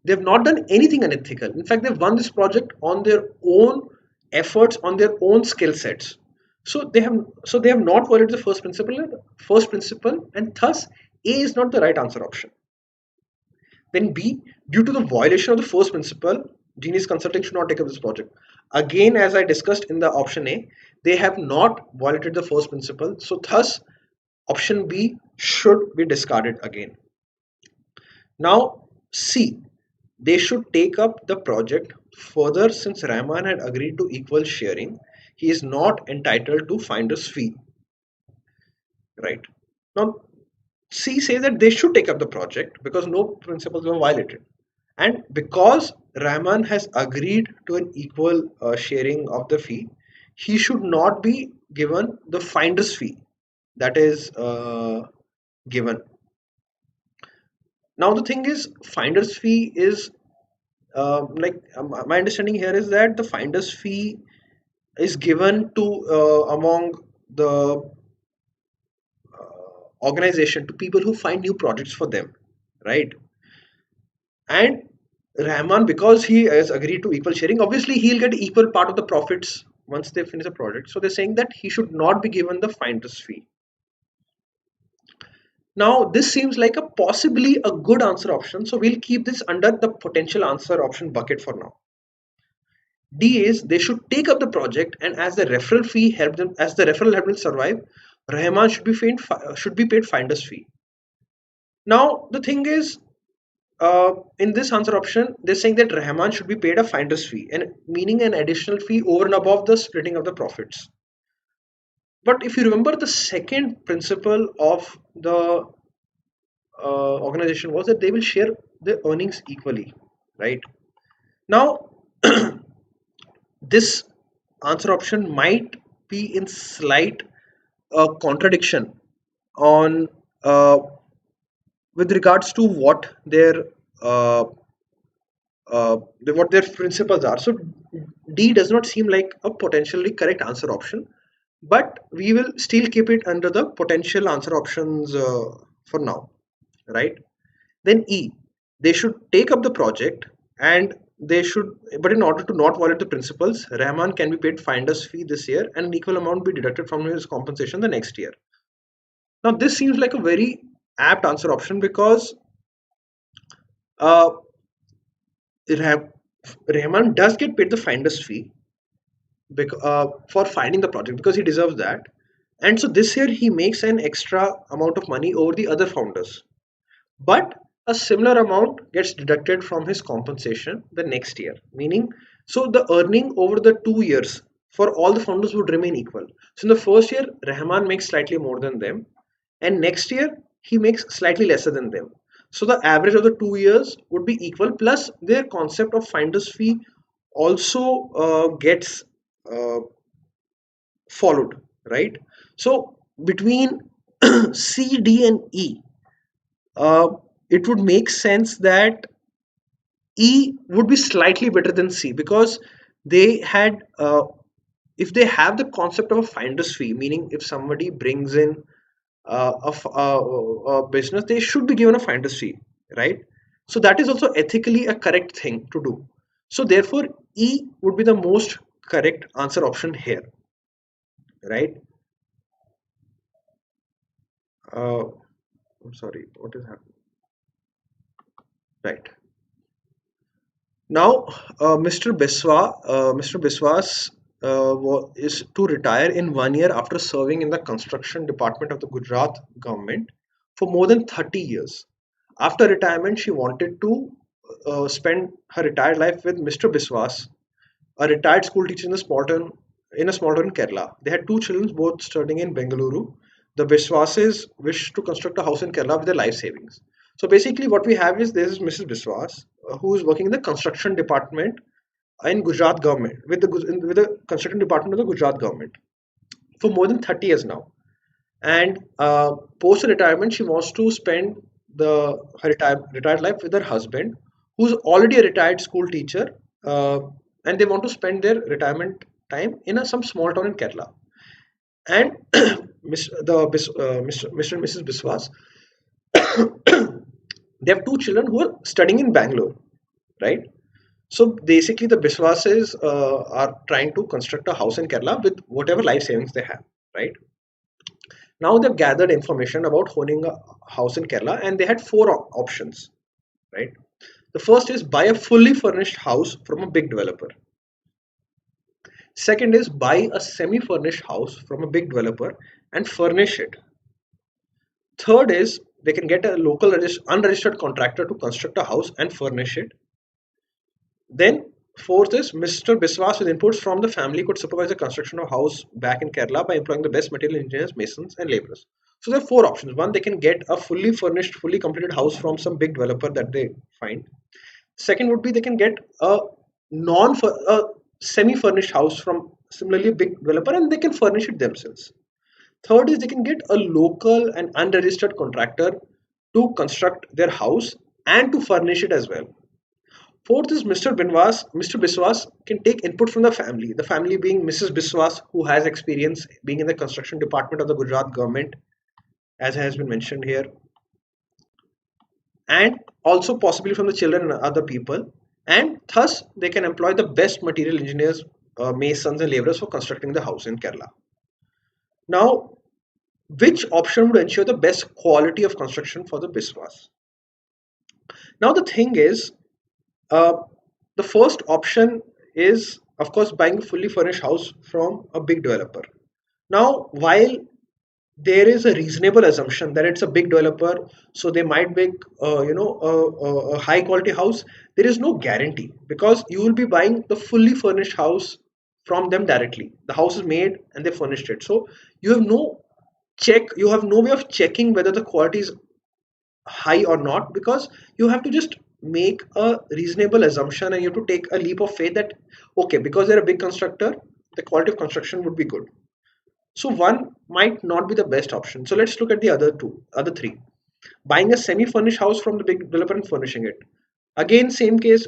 they've not done anything unethical. In fact, they've won this project on their own efforts, on their own skill sets. So they have not violated the first principle, and thus A is not the right answer option. Then B, due to the violation of the first principle, Genius Consulting should not take up this project. Again, as I discussed in the option A, they have not violated the first principle. So thus, option B should be discarded again. Now, C, they should take up the project further since Rahman had agreed to equal sharing. He is not entitled to finder's fee. Right. Now, C says that they should take up the project because no principles were violated. And because Rahman has agreed to an equal sharing of the fee, he should not be given the finder's fee that is given. Now, the thing is, finder's fee is my understanding here is that the finder's fee is given to among the organization to people who find new projects for them, right? And Rahman, because he has agreed to equal sharing, obviously he'll get equal part of the profits once they finish the project. So they're saying that he should not be given the finder's fee. Now this seems like a possibly a good answer option, so we'll keep this under the potential answer option bucket for now. D is they should take up the project, and as the referral helped them survive, Rahman should be paid finder's fee. Now the thing is, in this answer option, they're saying that Rahman should be paid a finder's fee, and meaning an additional fee over and above the splitting of the profits. But if you remember, the second principle of the organization was that they will share the earnings equally, right? Now, this answer option might be in slight contradiction on with regards to uh, what their principles are. So D does not seem like a potentially correct answer option, but we will still keep it under the potential answer options for now, right? Then E, they should take up the project and they should, but in order to not violate the principles, Rahman can be paid finder's fee this year and an equal amount be deducted from his compensation the next year. Now, this seems like a very apt answer option because uh, Rahman does get paid the finder's fee for finding the project because he deserves that. And so this year he makes an extra amount of money over the other founders. But a similar amount gets deducted from his compensation the next year, meaning so the earning over the 2 years for all the founders would remain equal. So in the first year, Rahman makes slightly more than them, and next year he makes slightly lesser than them. So the average of the 2 years would be equal, plus their concept of finder's fee also gets uh, followed, right? So between C, D, and E, uh, it would make sense that E would be slightly better than C because they had, if they have the concept of a finder's fee, meaning if somebody brings in a business, they should be given a finder's fee, right? So that is also ethically a correct thing to do. So therefore, E would be the most correct answer option here, right? Uh, I'm sorry, what is happening? Right. Now, Mr. Biswas is to retire in 1 year after serving in the construction department of the Gujarat government for more than 30 years. After retirement, she wanted to spend her retired life with Mr. Biswas, a retired school teacher in a small town in Kerala. They had two children, both studying in Bengaluru. The Biswases wished to construct a house in Kerala with their life savings. So basically, what we have is this is Mrs. Biswas, who is working in the construction department in Gujarat government with the construction department of the Gujarat government for more than 30 years now. And post retirement, she wants to spend her retired life with her husband, who's already a retired school teacher, and they want to spend their retirement time in some small town in Kerala. And Mr. and Mrs. Biswas, they have two children who are studying in Bangalore, right? So basically, the Biswases are trying to construct a house in Kerala with whatever life savings they have, right? Now they've gathered information about owning a house in Kerala, and they had four options, right? The first is buy a fully furnished house from a big developer. Second is buy a semi-furnished house from a big developer and furnish it. Third is they can get a local unregistered contractor to construct a house and furnish it. Then fourth is Mr. Biswas with inputs from the family could supervise the construction of a house back in Kerala by employing the best material engineers, masons, and laborers. So there are four options. One, they can get a fully furnished, fully completed house from some big developer that they find. Second would be they can get a semi-furnished house from similarly a big developer and they can furnish it themselves. Third is they can get a local and unregistered contractor to construct their house and to furnish it as well. Fourth is Mr. Biswas can take input from the family being Mrs. Biswas, who has experience being in the construction department of the Gujarat government, as has been mentioned here, and also possibly from the children and other people. And thus, they can employ the best material engineers, masons, and laborers for constructing the house in Kerala. Now, which option would ensure the best quality of construction for the Biswas? Now, the thing is, uh, the first option is, of course, buying a fully furnished house from a big developer. Now, while there is a reasonable assumption that it's a big developer, so they might make a high quality house. There is no guarantee, because you will be buying the fully furnished house from them directly. The house is made and they furnished it, so you have no way of checking whether the quality is high or not, because you have to just make a reasonable assumption and you have to take a leap of faith that okay, because they're a big constructor, the quality of construction would be good. So one might not be the best option. So let's look at the other three. Buying a semi-furnished house from the big developer and furnishing it. Again, same case.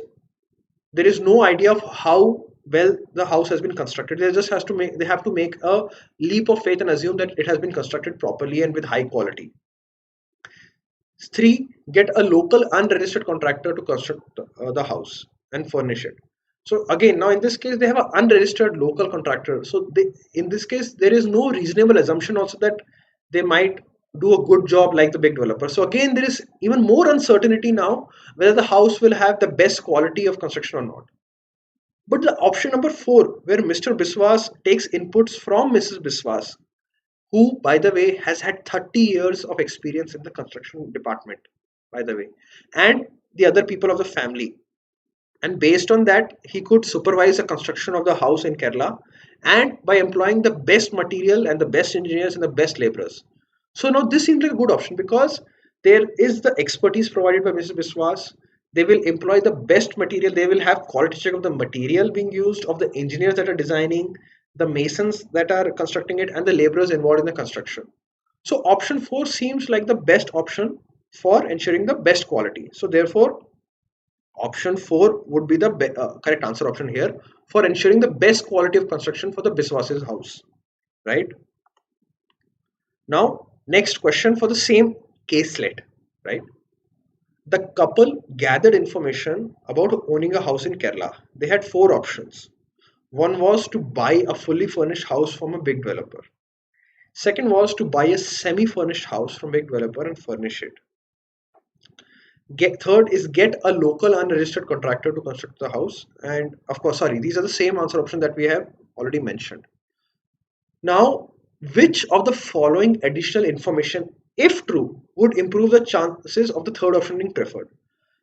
There is no idea of how well the house has been constructed. They have to make a leap of faith and assume that it has been constructed properly and with high quality. Three, get a local unregistered contractor to construct the house and furnish it. So again, now in this case, they have an unregistered local contractor. So in this case, there is no reasonable assumption also that they might do a good job like the big developer. So again, there is even more uncertainty now whether the house will have the best quality of construction or not. But the option number four, where Mr. Biswas takes inputs from Mrs. Biswas, who, by the way, has had 30 years of experience in the construction department, by the way, and the other people of the family. And based on that, he could supervise the construction of the house in Kerala, and by employing the best material and the best engineers and the best laborers. So now this seems like a good option, because there is the expertise provided by Mrs. Biswas. They will employ the best material. They will have quality check of the material being used, of the engineers that are designing, the masons that are constructing it, and the laborers involved in the construction. So option 4 seems like the best option for ensuring the best quality. So therefore, option 4 would be the correct answer option here for ensuring the best quality of construction for the Biswas's house, right? Now, next question for the same caselet, right? The couple gathered information about owning a house in Kerala. They had four options. One was to buy a fully furnished house from a big developer. Second was to buy a semi-furnished house from a big developer and furnish it. Third is get a local unregistered contractor to construct the house. And of course, sorry, these are the same answer option that we have already mentioned. Now, which of the following additional information, if true, would improve the chances of the third option being preferred?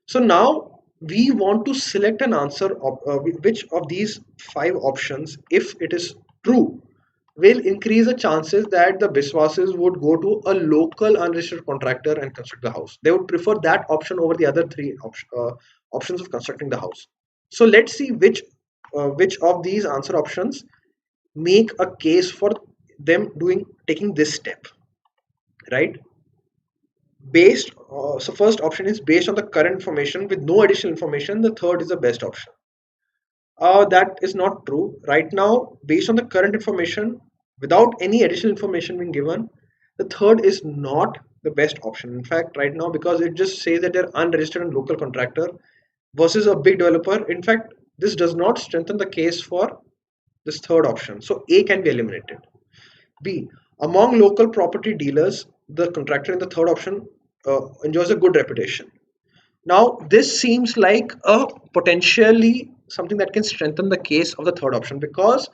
So now we want to select an answer of which of these five options, if it is true, will increase the chances that the Biswases would go to a local unregistered contractor and construct the house. They would prefer that option over the other three options of constructing the house. So let's see which of these answer options make a case for them taking this step, right? So first option is based on the current information with no additional information. The third is the best option. That is not true. Right now, based on the current information, without any additional information being given, the third is not the best option. In fact, right now, because it just says that they're unregistered and local contractor versus a big developer, in fact, this does not strengthen the case for this third option. So A can be eliminated. B, among local property dealers, the contractor in the third option enjoys a good reputation. Now, this seems like a potentially something that can strengthen the case of the third option, because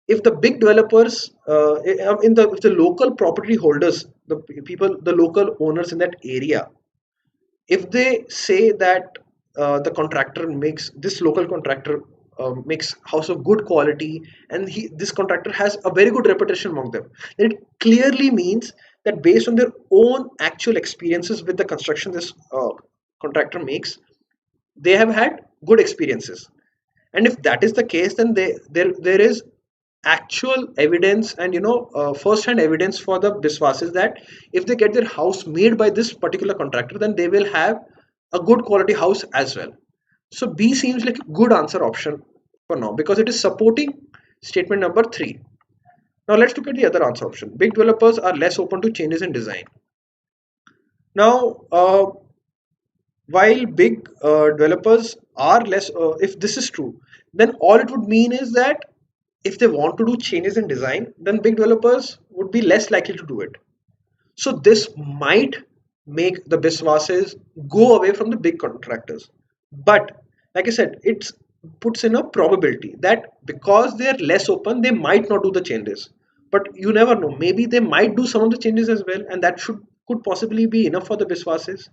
if the big developers, if the local property holders, the local owners in that area, if they say that this local contractor makes house of good quality, and this contractor has a very good reputation among them, then it clearly means that based on their own actual experiences with the construction this contractor makes, they have had good experiences. And if that is the case, then there is actual evidence and first hand evidence for the Biswases that if they get their house made by this particular contractor, then they will have a good quality house as well. So B seems like a good answer option for now, because it is supporting statement number 3. Now let's look at the other answer option. Big developers are less open to changes in design. Now, while big developers are less, if this is true, then all it would mean is that if they want to do changes in design, then big developers would be less likely to do it. So this might make the Biswases go away from the big contractors. But like I said, it puts in a probability that because they are less open, they might not do the changes. but you never know. Maybe they might do some of the changes as well, and that should could possibly be enough for the Biswases.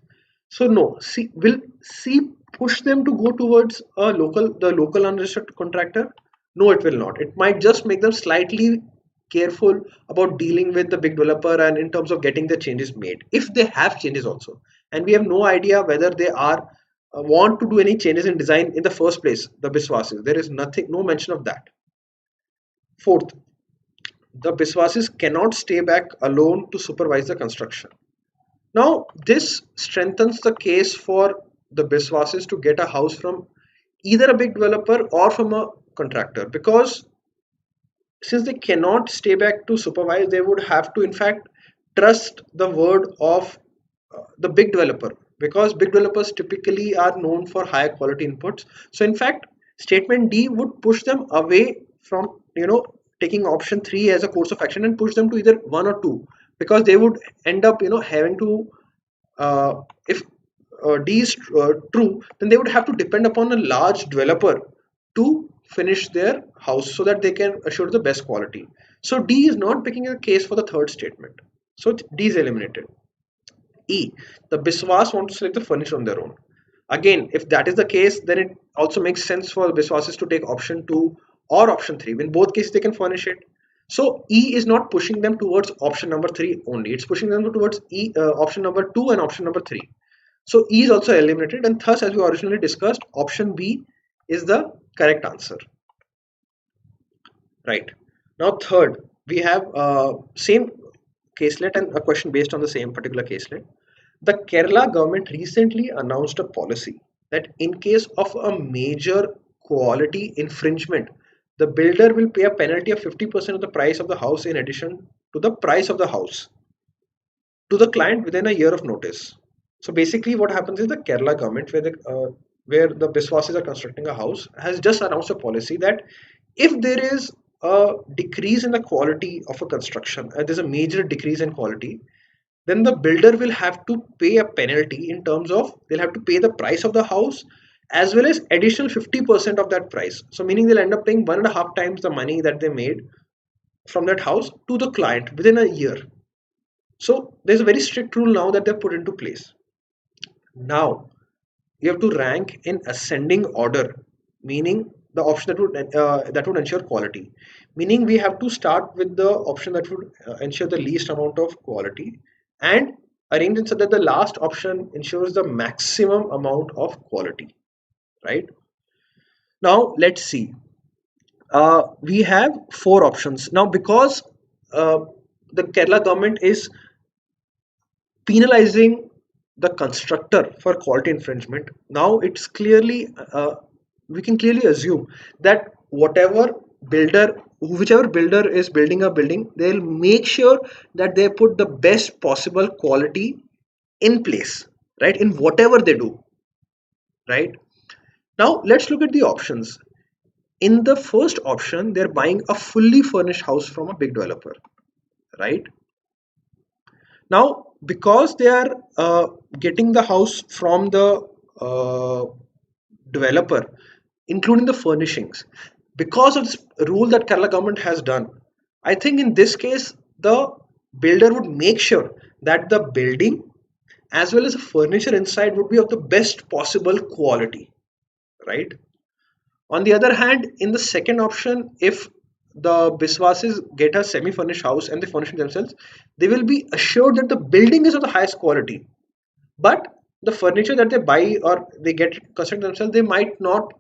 So no, see, will C push them to go towards the local unregistered contractor? No, it will not. It might just make them slightly careful about dealing with the big developer and in terms of getting the changes made, if they have changes also. And we have no idea whether they are want to do any changes in design in the first place. The Biswases, there is nothing, no mention of that. Fourth, the Biswasis cannot stay back alone to supervise the construction. Now, this strengthens the case for the Biswasis to get a house from either a big developer or from a contractor, because since they cannot stay back to supervise, they would have to, in fact, trust the word of the big developer, because big developers typically are known for higher quality inputs. So, in fact, statement D would push them away from taking option 3 as a course of action and push them to either 1 or 2, because they would end up having to if D is true, then they would have to depend upon a large developer to finish their house so that they can assure the best quality. So D is not picking a case for the third statement. So D is eliminated. E, the Biswas want to select the furniture on their own. Again, if that is the case, then it also makes sense for the Biswases to take option 2 or option 3. In both cases, they can furnish it. So E is not pushing them towards option number 3 only. It's pushing them towards option number 2 and option number 3. So E is also eliminated, and thus, as we originally discussed, option B is the correct answer. Right. Now, third, we have same caselet and a question based on the same particular caselet. The Kerala government recently announced a policy that in case of a major quality infringement, the builder will pay a penalty of 50% of the price of the house in addition to the price of the house to the client within a year of notice. So basically, what happens is the Kerala government, where the Biswasis are constructing a house, has just announced a policy that if there is a decrease in the quality of a construction, and there's a major decrease in quality, then the builder will have to pay a penalty in terms of they'll have to pay the price of the house as well as additional 50% of that price. So meaning they'll end up paying 1.5 times the money that they made from that house to the client within a year. So there's a very strict rule now that they've put into place. Now you have to rank in ascending order, meaning the option that would ensure quality. Meaning we have to start with the option that would ensure the least amount of quality, and arrange it so that the last option ensures the maximum amount of quality. Right. Now let's see. We have four options now, because uh, the Kerala government is penalizing the constructor for quality infringement. Now it's clearly we can clearly assume that whichever builder is building a building, they'll make sure that they put the best possible quality in place, right, in whatever they do. Right. Now let's look at the options. In the first option, they're buying a fully furnished house from a big developer. Right. Now, because they are getting the house from the uh, developer, including the furnishings, because of this rule that Kerala government has done, I think in this case, the builder would make sure that the building as well as the furniture inside would be of the best possible quality, right? On the other hand, in the second option, if the Biswasis get a semi-furnished house and they furnish it themselves, they will be assured that the building is of the highest quality. But the furniture that they buy or they get constructed themselves, they might not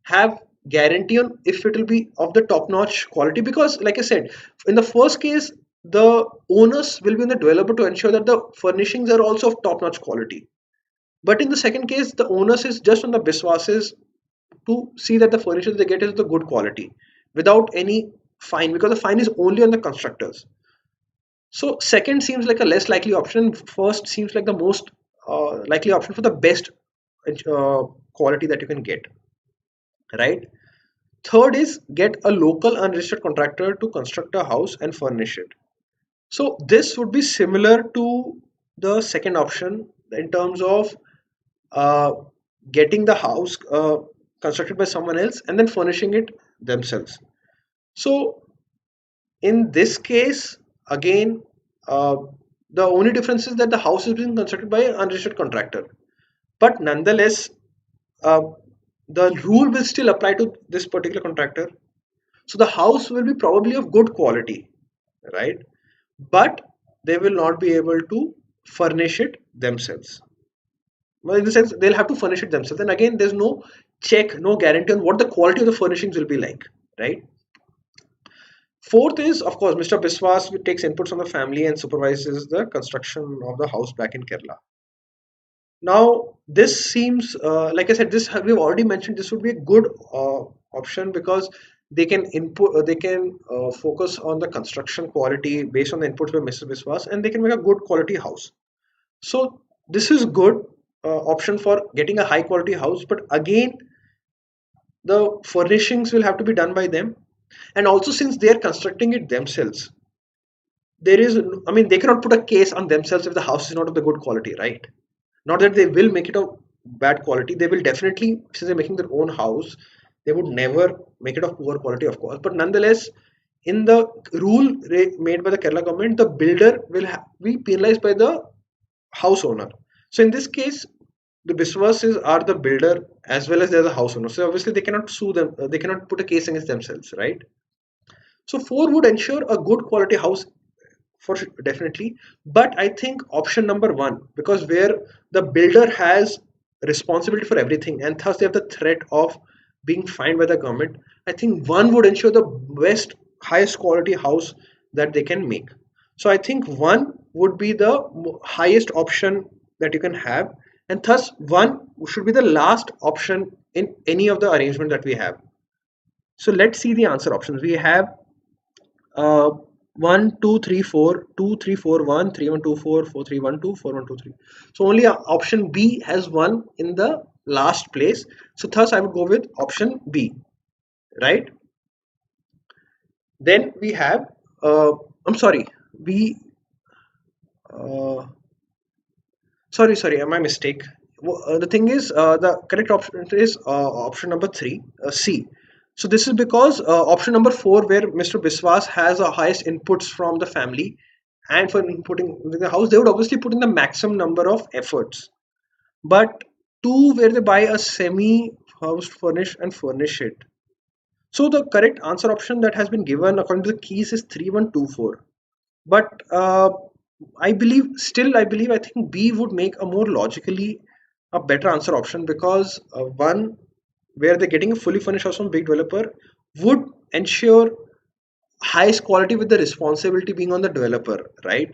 have guarantee on if it will be of the top-notch quality, because, like I said, in the first case, the onus will be on the developer to ensure that the furnishings are also of top-notch quality. But in the second case, the onus is just on the Biswasis to see that the furniture they get is the good quality without any fine, because the fine is only on the constructors. So second seems like a less likely option. First seems like the most likely option for the best uh, quality that you can get. Right. Third is get a local unregistered contractor to construct a house and furnish it. So this would be similar to the second option in terms of uh, getting the house constructed by someone else and then furnishing it themselves. So In this case, again, uh, the only difference is that the house is being constructed by an unregistered contractor. But nonetheless, uh, the rule will still apply to this particular contractor. So the house will be probably of good quality, right? But they will not be able to furnish it themselves. Well, in the sense they'll have to furnish it themselves. And again, there's no check, no guarantee on what the quality of the furnishings will be like, right? Fourth is, of course, Mr. Biswas takes inputs from the family and supervises the construction of the house back in Kerala. Now, this seems, like I said, this we've already mentioned. This would be a good option because they can focus on the construction quality based on the inputs by Mr. Biswas, and they can make a good quality house. So this is good option for getting a high quality house. But again, the furnishings will have to be done by them, and also since they are constructing it themselves, there is, I mean, they cannot put a case on themselves if the house is not of the good quality, right? Not that they will make it of bad quality. They will definitely, since they're making their own house, they would never make it of poor quality, of course. But nonetheless, in the rule made by the Kerala government, the builder will be penalized by the house owner. So in this case, the Biswases are the builder as well as they're the house owner. So obviously they cannot sue them. They cannot put a case against themselves, right? So four would ensure a good quality house definitely. But I think option number one, because where the builder has responsibility for everything and thus they have the threat of being fined by the government, I think one would ensure the best, highest quality house that they can make. So I think one would be the highest option that you can have, and thus one should be the last option in any of the arrangement that we have. So let's see the answer options. We have uh, 1 2 3 4 2 3 4 1 3 1 2 4 4 3 1 2 4 1 2 3. So only option B has one in the last place. So thus I would go with option B, right? Then we have I'm sorry, we uh, sorry, my mistake. The thing is, the correct option is option number three, C. So this is because option number four, where Mr. Biswas has the highest inputs from the family, and for inputting in the house, they would obviously put in the maximum number of efforts. But two, where they buy a semi-house furnish and furnish it. So the correct answer option that has been given according to the keys is 3124. But I think B would make a more logically a better answer option because one, where they're getting a fully furnished house from big developer, would ensure highest quality with the responsibility being on the developer, right?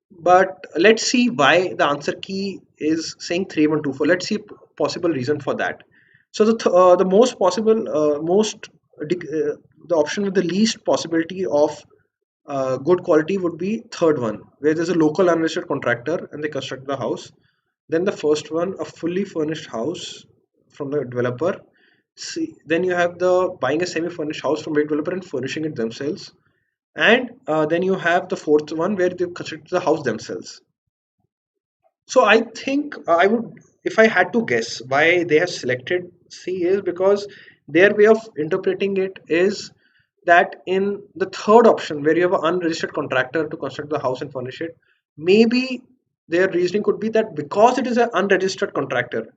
But let's see why the answer key is saying 3124. Let's see possible reason for that. So the most possible the option with the least possibility of good quality would be third one, where there's a local unregistered contractor and they construct the house. Then the first one, a fully furnished house from the developer. See, then you have the buying a semi-furnished house from a developer and furnishing it themselves. And then you have the fourth one where they construct the house themselves. So I think I would, if I had to guess why they have selected C, is because their way of interpreting it is that in the third option where you have an unregistered contractor to construct the house and furnish it, maybe their reasoning could be that because it is an unregistered contractor,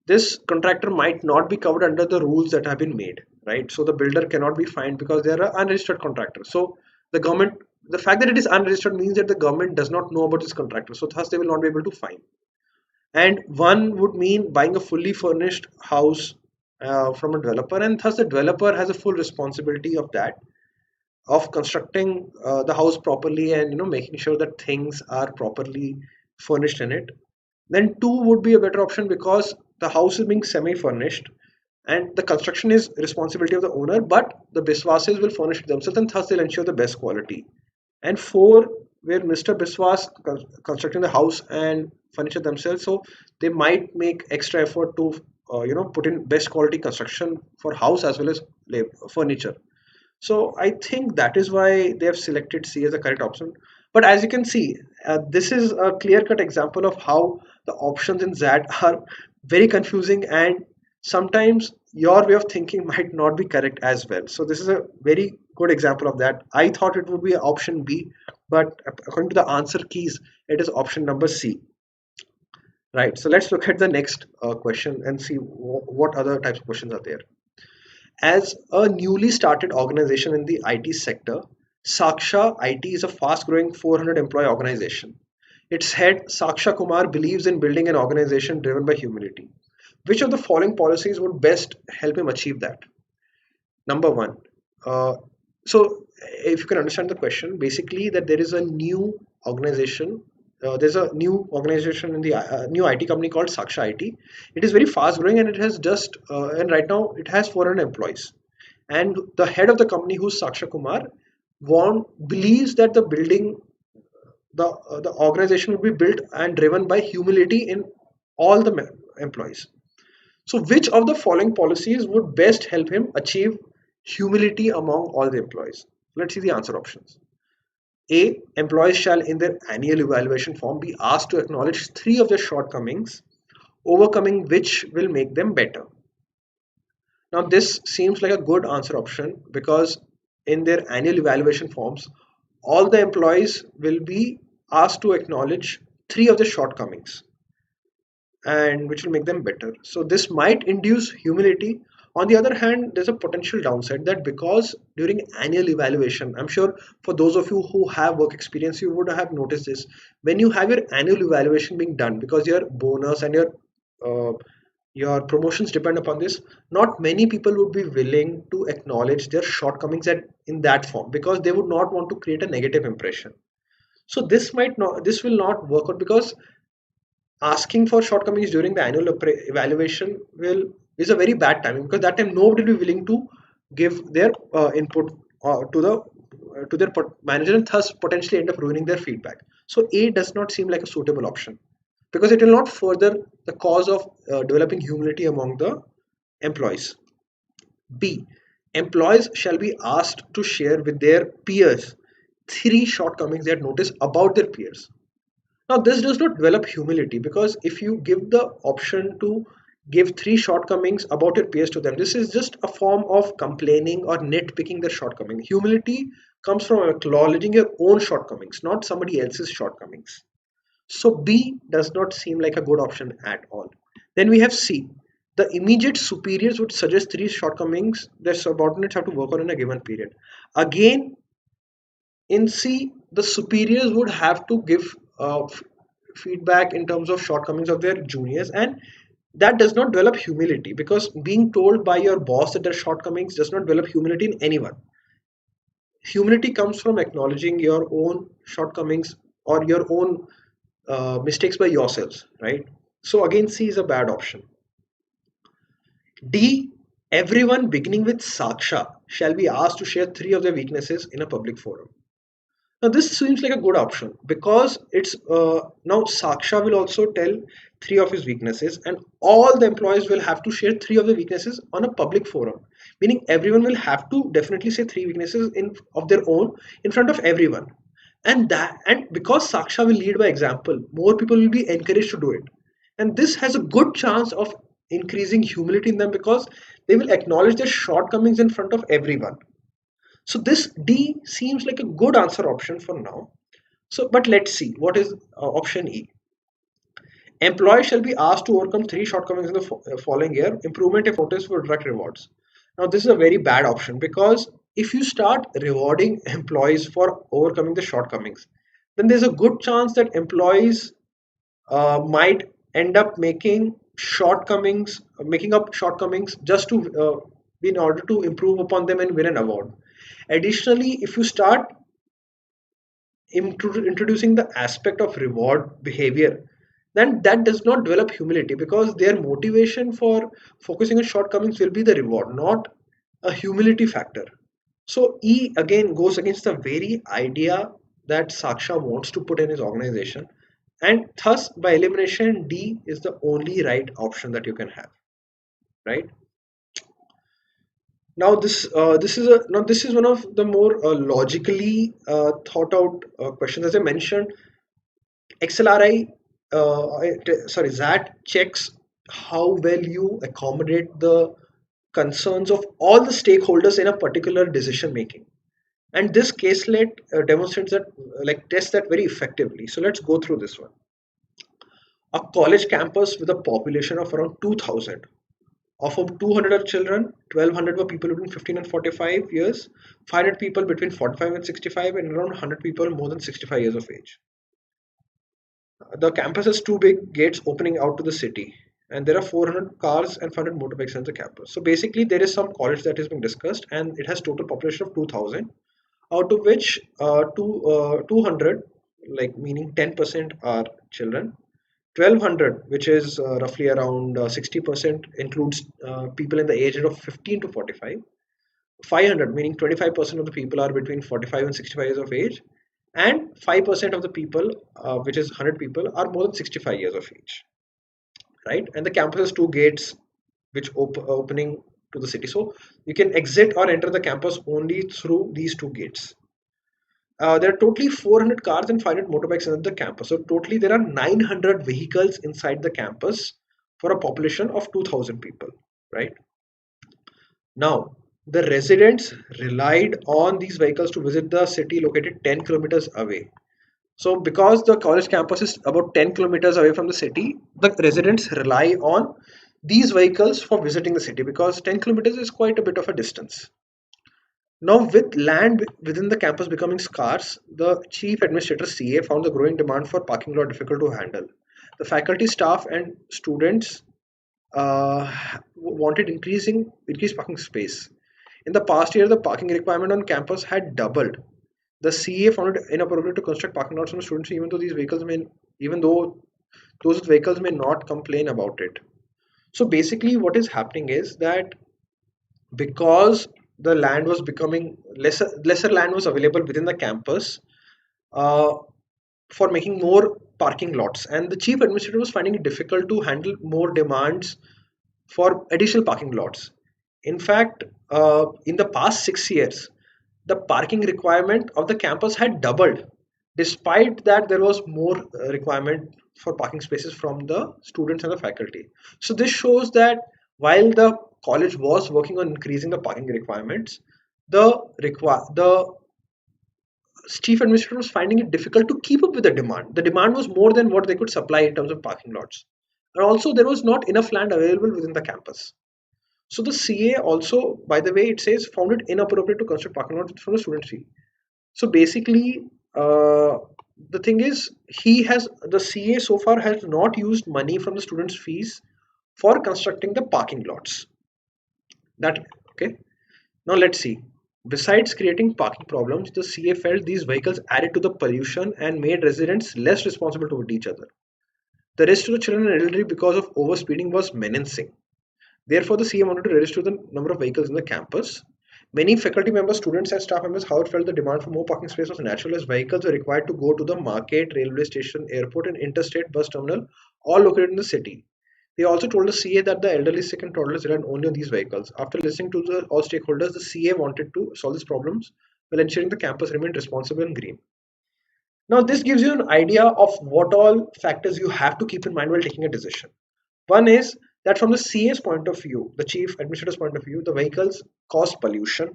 this contractor might not be covered under the rules that have been made, right? So the builder cannot be fined because they are an unregistered contractor. So the government, the fact that it is unregistered means that the government does not know about this contractor, so thus they will not be able to fine. And one would mean buying a fully furnished house from a developer, and thus the developer has a full responsibility of that, of constructing the house properly and making sure that things are properly furnished in it. Then two would be a better option because the house is being semi-furnished and the construction is responsibility of the owner, but the Biswases will furnish it themselves and thus they'll ensure the best quality. And four, where Mr. Biswas constructing the house and furniture themselves, so they might make extra effort to put in best quality construction for house as well as furniture. So I think that is why they have selected C as the correct option. But as you can see, this is a clear-cut example of how the options in ZAT are very confusing, and sometimes your way of thinking might not be correct as well. So this is a very good example of that. I thought it would be option B, but according to the answer keys, it is option number C. Right. So let's look at the next question and see what other types of questions are there. As a newly started organization in the IT sector, Saksha IT is a fast growing 400 employee organization. Its head, Saksha Kumar, believes in building an organization driven by humility. Which of the following policies would best help him achieve that? Number one, uh, so if you can understand the question, basically that there is a new organization. There's a new organization in the new IT company called Saksha IT. It is very fast growing and it has just and right now it has 400 employees. And the head of the company, who's Saksha Kumar, believes that the organization will be built and driven by humility in all the employees. So, which of the following policies would best help him achieve humility among all the employees? Let's see the answer options. A. Employees shall, in their annual evaluation form, be asked to acknowledge three of their shortcomings, overcoming which will make them better. Now, this seems like a good answer option because in their annual evaluation forms, all the employees will be asked to acknowledge three of the shortcomings and which will make them better. So this might induce humility. On the other hand, there's a potential downside that because during annual evaluation, I'm sure for those of you who have work experience, you would have noticed this. When you have your annual evaluation being done, because your bonus and your promotions depend upon this, not many people would be willing to acknowledge their shortcomings in that form because they would not want to create a negative impression. So this will not work out because asking for shortcomings during the annual evaluation will is a very bad timing because that time nobody will be willing to give their input to their manager and thus potentially end up ruining their feedback. So A does not seem like a suitable option because it will not further the cause of developing humility among the employees. B. Employees shall be asked to share with their peers three shortcomings they had noticed about their peers. Now, this does not develop humility because if you give the option to give three shortcomings about your peers to them, this is just a form of complaining or nitpicking their shortcoming. Humility comes from acknowledging your own shortcomings, not somebody else's shortcomings. So, B does not seem like a good option at all. Then we have C. The immediate superiors would suggest three shortcomings their subordinates have to work on in a given period. Again, in C, the superiors would have to give feedback in terms of shortcomings of their juniors, and that does not develop humility because being told by your boss that there are shortcomings does not develop humility in anyone. Humility comes from acknowledging your own shortcomings or your own mistakes by yourselves, right? So again, C is a bad option. D, everyone beginning with Saksha shall be asked to share three of their weaknesses in a public forum. Now, this seems like a good option because it's now Saksha will also tell three of his weaknesses, and all the employees will have to share three of the weaknesses on a public forum. Meaning, everyone will have to definitely say three weaknesses in of their own in front of everyone, and because Saksha will lead by example, more people will be encouraged to do it, and this has a good chance of increasing humility in them because they will acknowledge their shortcomings in front of everyone. So this D seems like a good answer option for now. So, but let's see what is option E. Employees shall be asked to overcome three shortcomings in the following year. Improvement if noticed for direct rewards. Now, this is a very bad option because if you start rewarding employees for overcoming the shortcomings, then there's a good chance that employees might end up making up shortcomings just to in order to improve upon them and win an award. Additionally, if you start introducing the aspect of reward behavior, then that does not develop humility because their motivation for focusing on shortcomings will be the reward, not a humility factor. So E again goes against the very idea that Saksha wants to put in his organization, and thus by elimination D is the only right option that you can have, right? This is one of the more logically thought out questions. As I mentioned, XLRI, sorry, XAT checks how well you accommodate the concerns of all the stakeholders in a particular decision making. And this caselet demonstrates that, tests that very effectively. So let's go through this one. A college campus with a population of around 2000. Of 200 are children, 1200 were people between 15 and 45 years, 500 people between 45 and 65, and around 100 people more than 65 years of age. The campus has two big gates opening out to the city, and there are 400 cars and 500 motorbikes on the campus. So basically, there is some college that is being discussed, and it has total population of 2000, out of which 200, like meaning 10%, are children. 1200, which is roughly around 60%, includes people in the age of 15 to 45. 500, meaning 25% of the people are between 45 and 65 years of age, and 5% of the people, which is 100 people, are more than 65 years of age, right? And the campus has two gates which opening to the city, so you can exit or enter the campus only through these two gates. There are totally 400 cars and 500 motorbikes in the campus. So totally there are 900 vehicles inside the campus for a population of 2000 people, right? Now, the residents relied on these vehicles to visit the city located 10 kilometers away. So because the college campus is about 10 kilometers away from the city, the residents rely on these vehicles for visiting the city, because 10 kilometers is quite a bit of a distance. Now, with land within the campus becoming scarce, the chief administrator CA found the growing demand for parking lot difficult to handle. The faculty, staff, and students wanted increased parking space. In the past year, the parking requirement on campus had doubled. The CA found it inappropriate to construct parking lots for students, even though those vehicles may not complain about it. So basically, what is happening is that because the land was becoming lesser land was available within the campus uh, for making more parking lots, and the chief administrator was finding it difficult to handle more demands for additional parking lots. In fact, in the past 6 years, the parking requirement of the campus had doubled. Despite that, there was more requirement for parking spaces from the students and the faculty. So this shows that while the college was working on increasing the parking requirements, the chief administrator was finding it difficult to keep up with the demand. The demand was more than what they could supply in terms of parking lots, and also there was not enough land available within the campus. So the CA also, by the way, it says found it inappropriate to construct parking lots from the student fee. So basically, the thing is, the CA so far has not used money from the students' fees for constructing the parking lots. That okay. Now let's see. Besides creating parking problems, the CA felt these vehicles added to the pollution and made residents less responsible toward each other. The risk to the children and elderly because of overspeeding was menacing. Therefore, the CA wanted to reduce the number of vehicles in the campus. Many faculty members, students, and staff members, however, felt the demand for more parking space was natural, as vehicles were required to go to the market, railway station, airport, and interstate bus terminal, all located in the city. They also told the CA that the elderly, sick, and toddlers relied only on these vehicles. After listening to all stakeholders, the CA wanted to solve these problems while ensuring the campus remained responsible and green. Now, this gives you an idea of what all factors you have to keep in mind while taking a decision. One is that from the CA's point of view, the chief administrator's point of view, the vehicles cause pollution,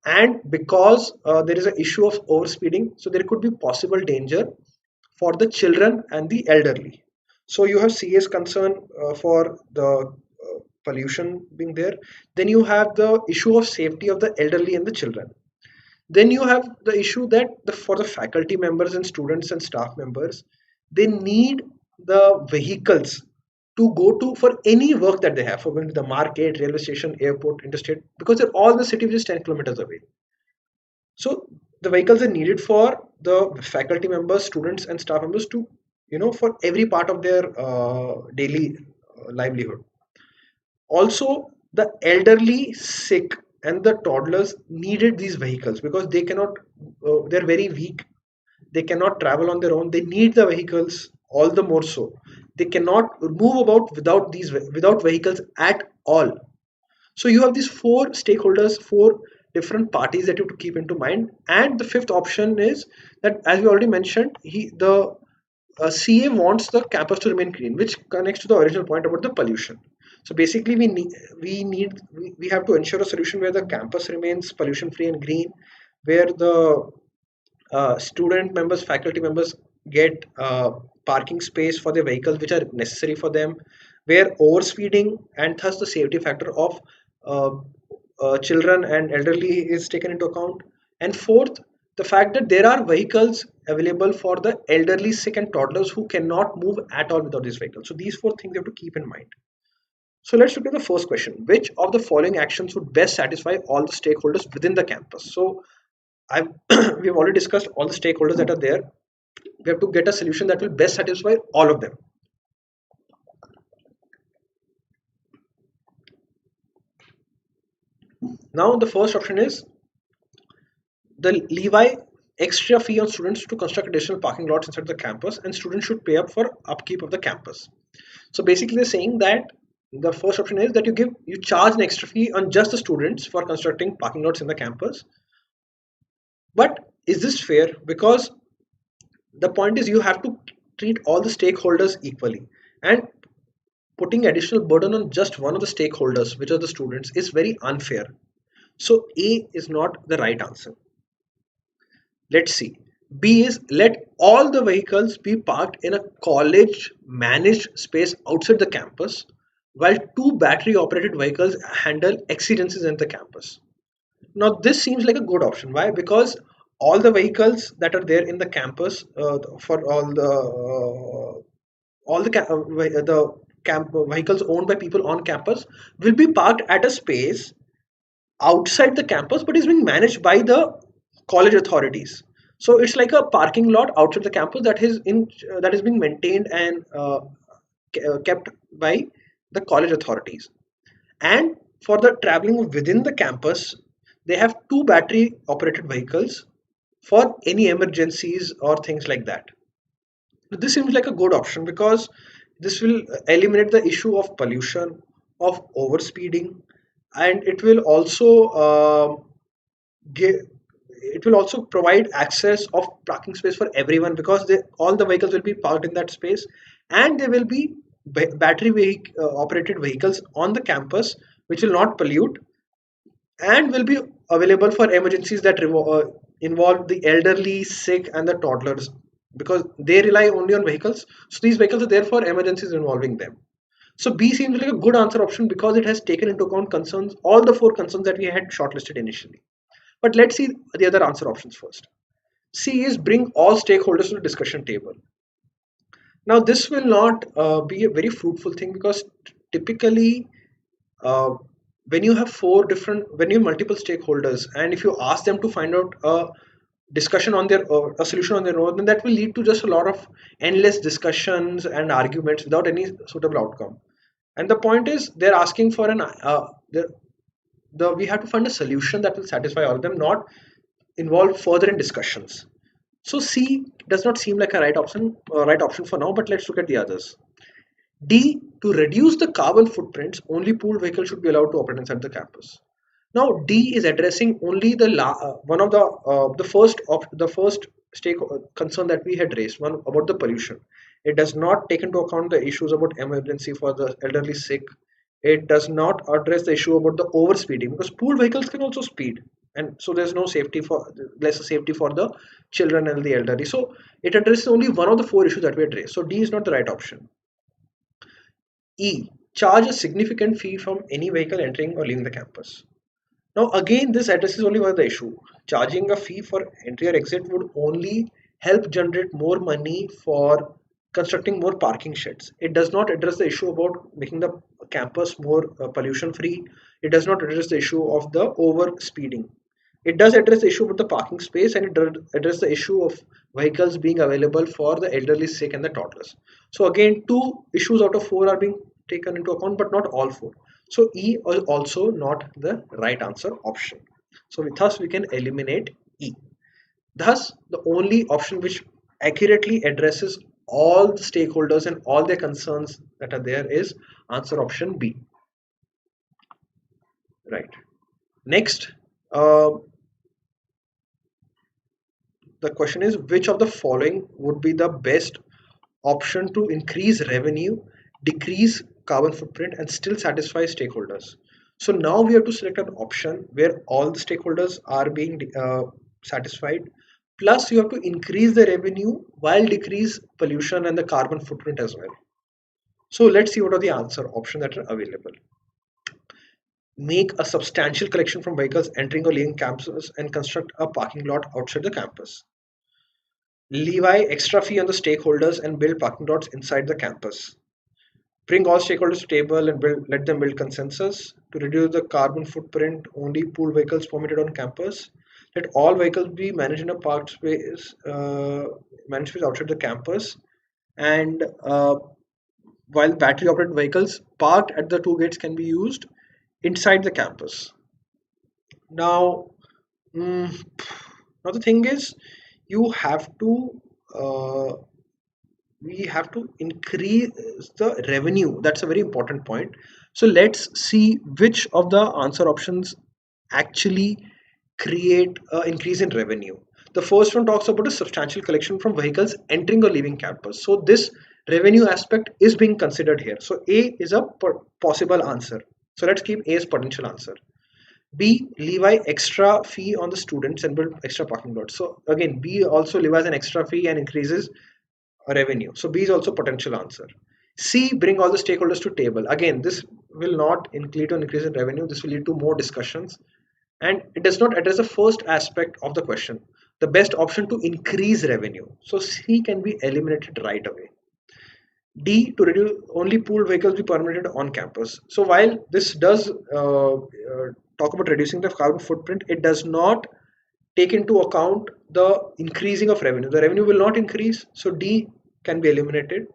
and because there is an issue of overspeeding, so there could be possible danger for the children and the elderly. So you have CA's concern for the pollution being there. Then you have the issue of safety of the elderly and the children. Then you have the issue that for the faculty members and students and staff members, they need the vehicles to go to for any work that they have, for going to the market, railway station, airport, interstate, because they're all in the city which is 10 kilometers away. So the vehicles are needed for the faculty members, students, and staff members to, for every part of their daily livelihood. Also, the elderly, sick, and the toddlers needed these vehicles because they cannot, they're very weak. They cannot travel on their own. They need the vehicles all the more so. They cannot move about without vehicles at all. So you have these four stakeholders, four different parties that you have to keep into mind. And the fifth option is that, as we already mentioned, the CA wants the campus to remain green, which connects to the original point about the pollution. So basically, we have to ensure a solution where the campus remains pollution free and green, where the student members, faculty members get parking space for their vehicles which are necessary for them, where overspeeding and thus the safety factor of uh, children and elderly is taken into account. And fourth, the fact that there are vehicles available for the elderly, sick, and toddlers who cannot move at all without these vehicles. So these four things you have to keep in mind. So let's look at the first question. Which of the following actions would best satisfy all the stakeholders within the campus? So I've we've already discussed all the stakeholders that are there. We have to get a solution that will best satisfy all of them. Now the first option is the levy extra fee on students to construct additional parking lots inside the campus, and students should pay up for upkeep of the campus. So basically they're saying that the first option is that you charge an extra fee on just the students for constructing parking lots in the campus. But is this fair? Because the point is you have to treat all the stakeholders equally, and putting additional burden on just one of the stakeholders, which are the students, is very unfair. So A is not the right answer. Let's see. B is let all the vehicles be parked in a college managed space outside the campus, while two battery operated vehicles handle exceedances in the campus. Now this seems like a good option. Why? Because all the vehicles that are there in the campus for all the camp vehicles owned by people on campus will be parked at a space outside the campus, but is being managed by the college authorities. So it's like a parking lot outside the campus that is being maintained and kept by the college authorities. And for the traveling within the campus, they have two battery operated vehicles for any emergencies or things like that. This seems like a good option because this will eliminate the issue of pollution, of overspeeding, and give it will also provide access of parking space for everyone because all the vehicles will be parked in that space, and there will be operated vehicles on the campus which will not pollute and will be available for emergencies that involve the elderly, sick, and the toddlers because they rely only on vehicles. So these vehicles are there for emergencies involving them. So B seems like a good answer option because it has taken into account concerns, all the four concerns that we had shortlisted initially. But let's see the other answer options first. C is bring all stakeholders to the discussion table. Now, this will not be a very fruitful thing because typically, uh, when you have multiple stakeholders, and if you ask them to find out a discussion on a solution on their own, then that will lead to just a lot of endless discussions and arguments without any suitable outcome. And the point is, they're asking for we have to find a solution that will satisfy all of them, not involve further in discussions. So C does not seem like a right option for now, but let's look at the others. D, to reduce the carbon footprints, only pooled vehicles should be allowed to operate inside the campus. Now D is addressing only one of the first stake concern that we had raised, one about the pollution. It does not take into account the issues about emergency for the elderly, sick. It does not address the issue about the overspeeding because pooled vehicles can also speed, and so there's no safety for less safety for the children and the elderly. So it addresses only one of the four issues that we had raised. So D is not the right option. E, charge a significant fee from any vehicle entering or leaving the campus. Now, again, this addresses only one of the issue. Charging a fee for entry or exit would only help generate more money for constructing more parking sheds. It does not address the issue about making the campus more pollution free. It does not address the issue of the over speeding. It does address the issue about the parking space, and it does address the issue of vehicles being available for the elderly, sick, and the toddlers. So again, two issues out of four are being taken into account, but not all four. So E is also not the right answer option. So thus we can eliminate E. Thus, the only option which accurately addresses all the stakeholders and all their concerns that are there is answer option B. Right. Next, the question is which of the following would be the best option to increase revenue, decrease carbon footprint and still satisfy stakeholders. So now we have to select an option where all the stakeholders are being satisfied. Plus, you have to increase the revenue while decrease pollution and the carbon footprint as well. So let's see what are the answer options that are available. Make a substantial collection from vehicles entering or leaving campuses and construct a parking lot outside the campus. Levy extra fee on the stakeholders and build parking lots inside the campus. Bring all stakeholders to table and let them build consensus. To reduce the carbon footprint, only pool vehicles permitted on campus. Let all vehicles be managed in a parked space, managed space outside the campus. And while battery operated vehicles parked at the two gates can be used inside the campus. Now, mm, now the thing is, you have to uh, we have to increase the revenue. That's a very important point. So let's see which of the answer options actually create an increase in revenue. The first one talks about a substantial collection from vehicles entering or leaving campus. So this revenue aspect is being considered here. So A is a possible answer. So let's keep A as potential answer. B, levy extra fee on the students and build extra parking lots. So again, B also levies an extra fee and increases revenue. So B is also potential answer. C, bring all the stakeholders to table. Again, this will not lead to an increase in revenue. This will lead to more discussions, and it does not address the first aspect of the question, the best option to increase revenue. So C can be eliminated right away. D, to reduce only pooled vehicles be permitted on campus. So while this does talk about reducing the carbon footprint, it does not take into account the increasing of revenue. The revenue will not increase, so D can be eliminated.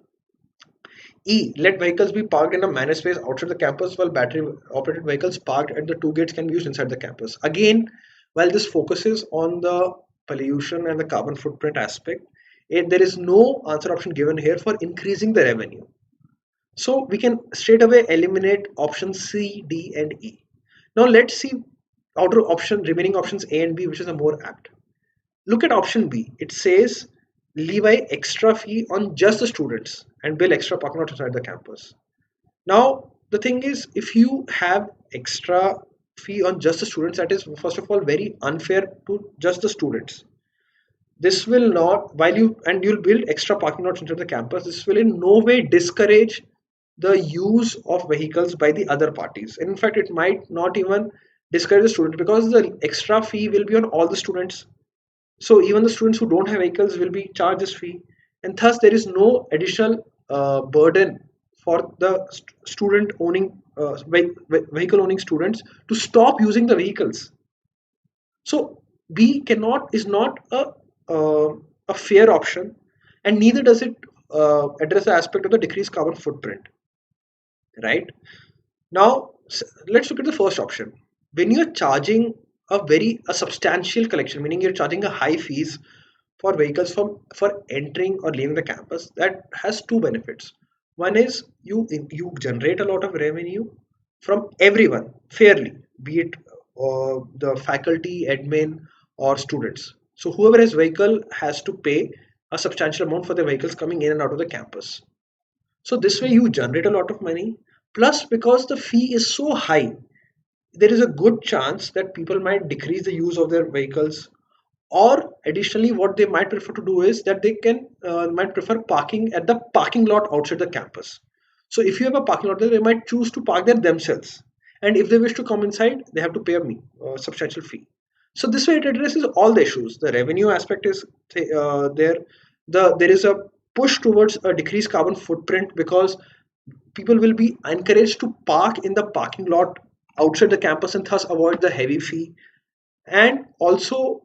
E, let vehicles be parked in a managed space outside the campus while battery operated vehicles parked at the two gates can be used inside the campus. Again, while this focuses on the pollution and the carbon footprint aspect, there is no answer option given here for increasing the revenue. So we can straight away eliminate options C, D, and E. Now let's see outer option remaining options A and B, which is a more apt. Look at option B. It says levy extra fee on just the students and bill extra parking lots inside the campus. Now the thing is, if you have extra fee on just the students, that is first of all very unfair to just the students. This will not, while you'll build extra parking lots into the campus, this will in no way discourage the use of vehicles by the other parties. In fact, it might not even discourage the student because the extra fee will be on all the students. So even the students who don't have vehicles will be charged this fee, and thus there is no additional burden for the student owning vehicle owning students to stop using the vehicles. So B cannot is not uh, a fair option, and neither does it address the aspect of the decreased carbon footprint. Right now, let's look at the first option. When you're charging a substantial collection, meaning you're charging a high fees for vehicles for entering or leaving the campus, that has two benefits. One is you generate a lot of revenue from everyone fairly, be it the faculty, admin, or students. So whoever has vehicle has to pay a substantial amount for the vehicles coming in and out of the campus. So this way you generate a lot of money. Plus, because the fee is so high, there is a good chance that people might decrease the use of their vehicles, or additionally what they might prefer to do is that they can might prefer parking at the parking lot outside the campus. So if you have a parking lot there, they might choose to park there themselves, and if they wish to come inside they have to pay a substantial fee. So this way it addresses all the issues. The revenue aspect is there. There is a push towards a decreased carbon footprint because people will be encouraged to park in the parking lot outside the campus and thus avoid the heavy fee. And also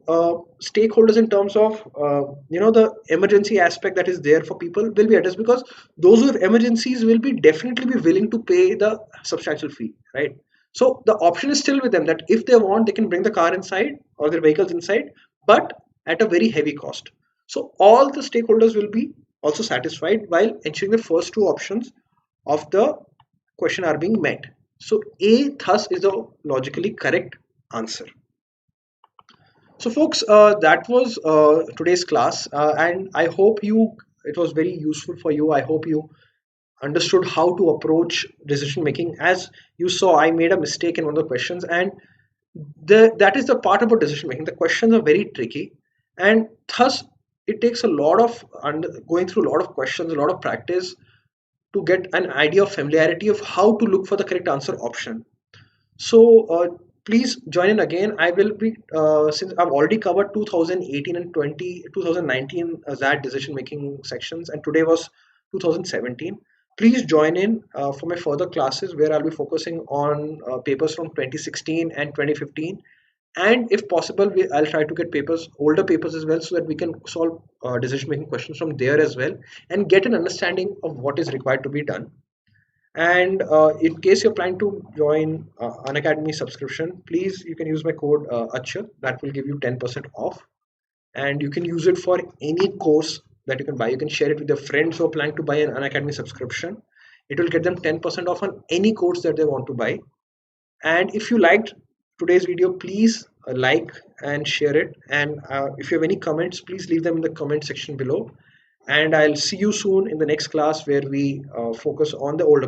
stakeholders in terms of the emergency aspect that is there for people will be addressed, because those who have emergencies will be definitely be willing to pay the substantial fee, right? So the option is still with them that if they want they can bring the car inside or their vehicles inside, but at a very heavy cost. So all the stakeholders will be also satisfied while ensuring the first two options of the question are being met. So A thus is the logically correct answer. So, folks, that was today's class, and I hope it was very useful for you. I hope you understood how to approach decision making. As you saw, I made a mistake in one of the questions, and that is the part about decision making. The questions are very tricky, and thus it takes a lot of going through a lot of questions, a lot of practice to get an idea of familiarity of how to look for the correct answer option. So please join in again. I will be since I've already covered 2018 and 2019 ZAT decision making sections, and today was 2017. Please join in for my further classes where I'll be focusing on papers from 2016 and 2015, and if possible, I'll try to get papers, older papers as well, so that we can solve decision making questions from there as well, and get an understanding of what is required to be done. And in case you're planning to join Unacademy subscription, please you can use my code Achyut. That will give you 10% off, and you can use it for any course that you can buy. You can share it with your friends who are planning to buy an Unacademy subscription. It will get them 10% off on any course that they want to buy. And if you liked today's video, please like and share it. And if you have any comments, please leave them in the comment section below. And I'll see you soon in the next class where we focus on the older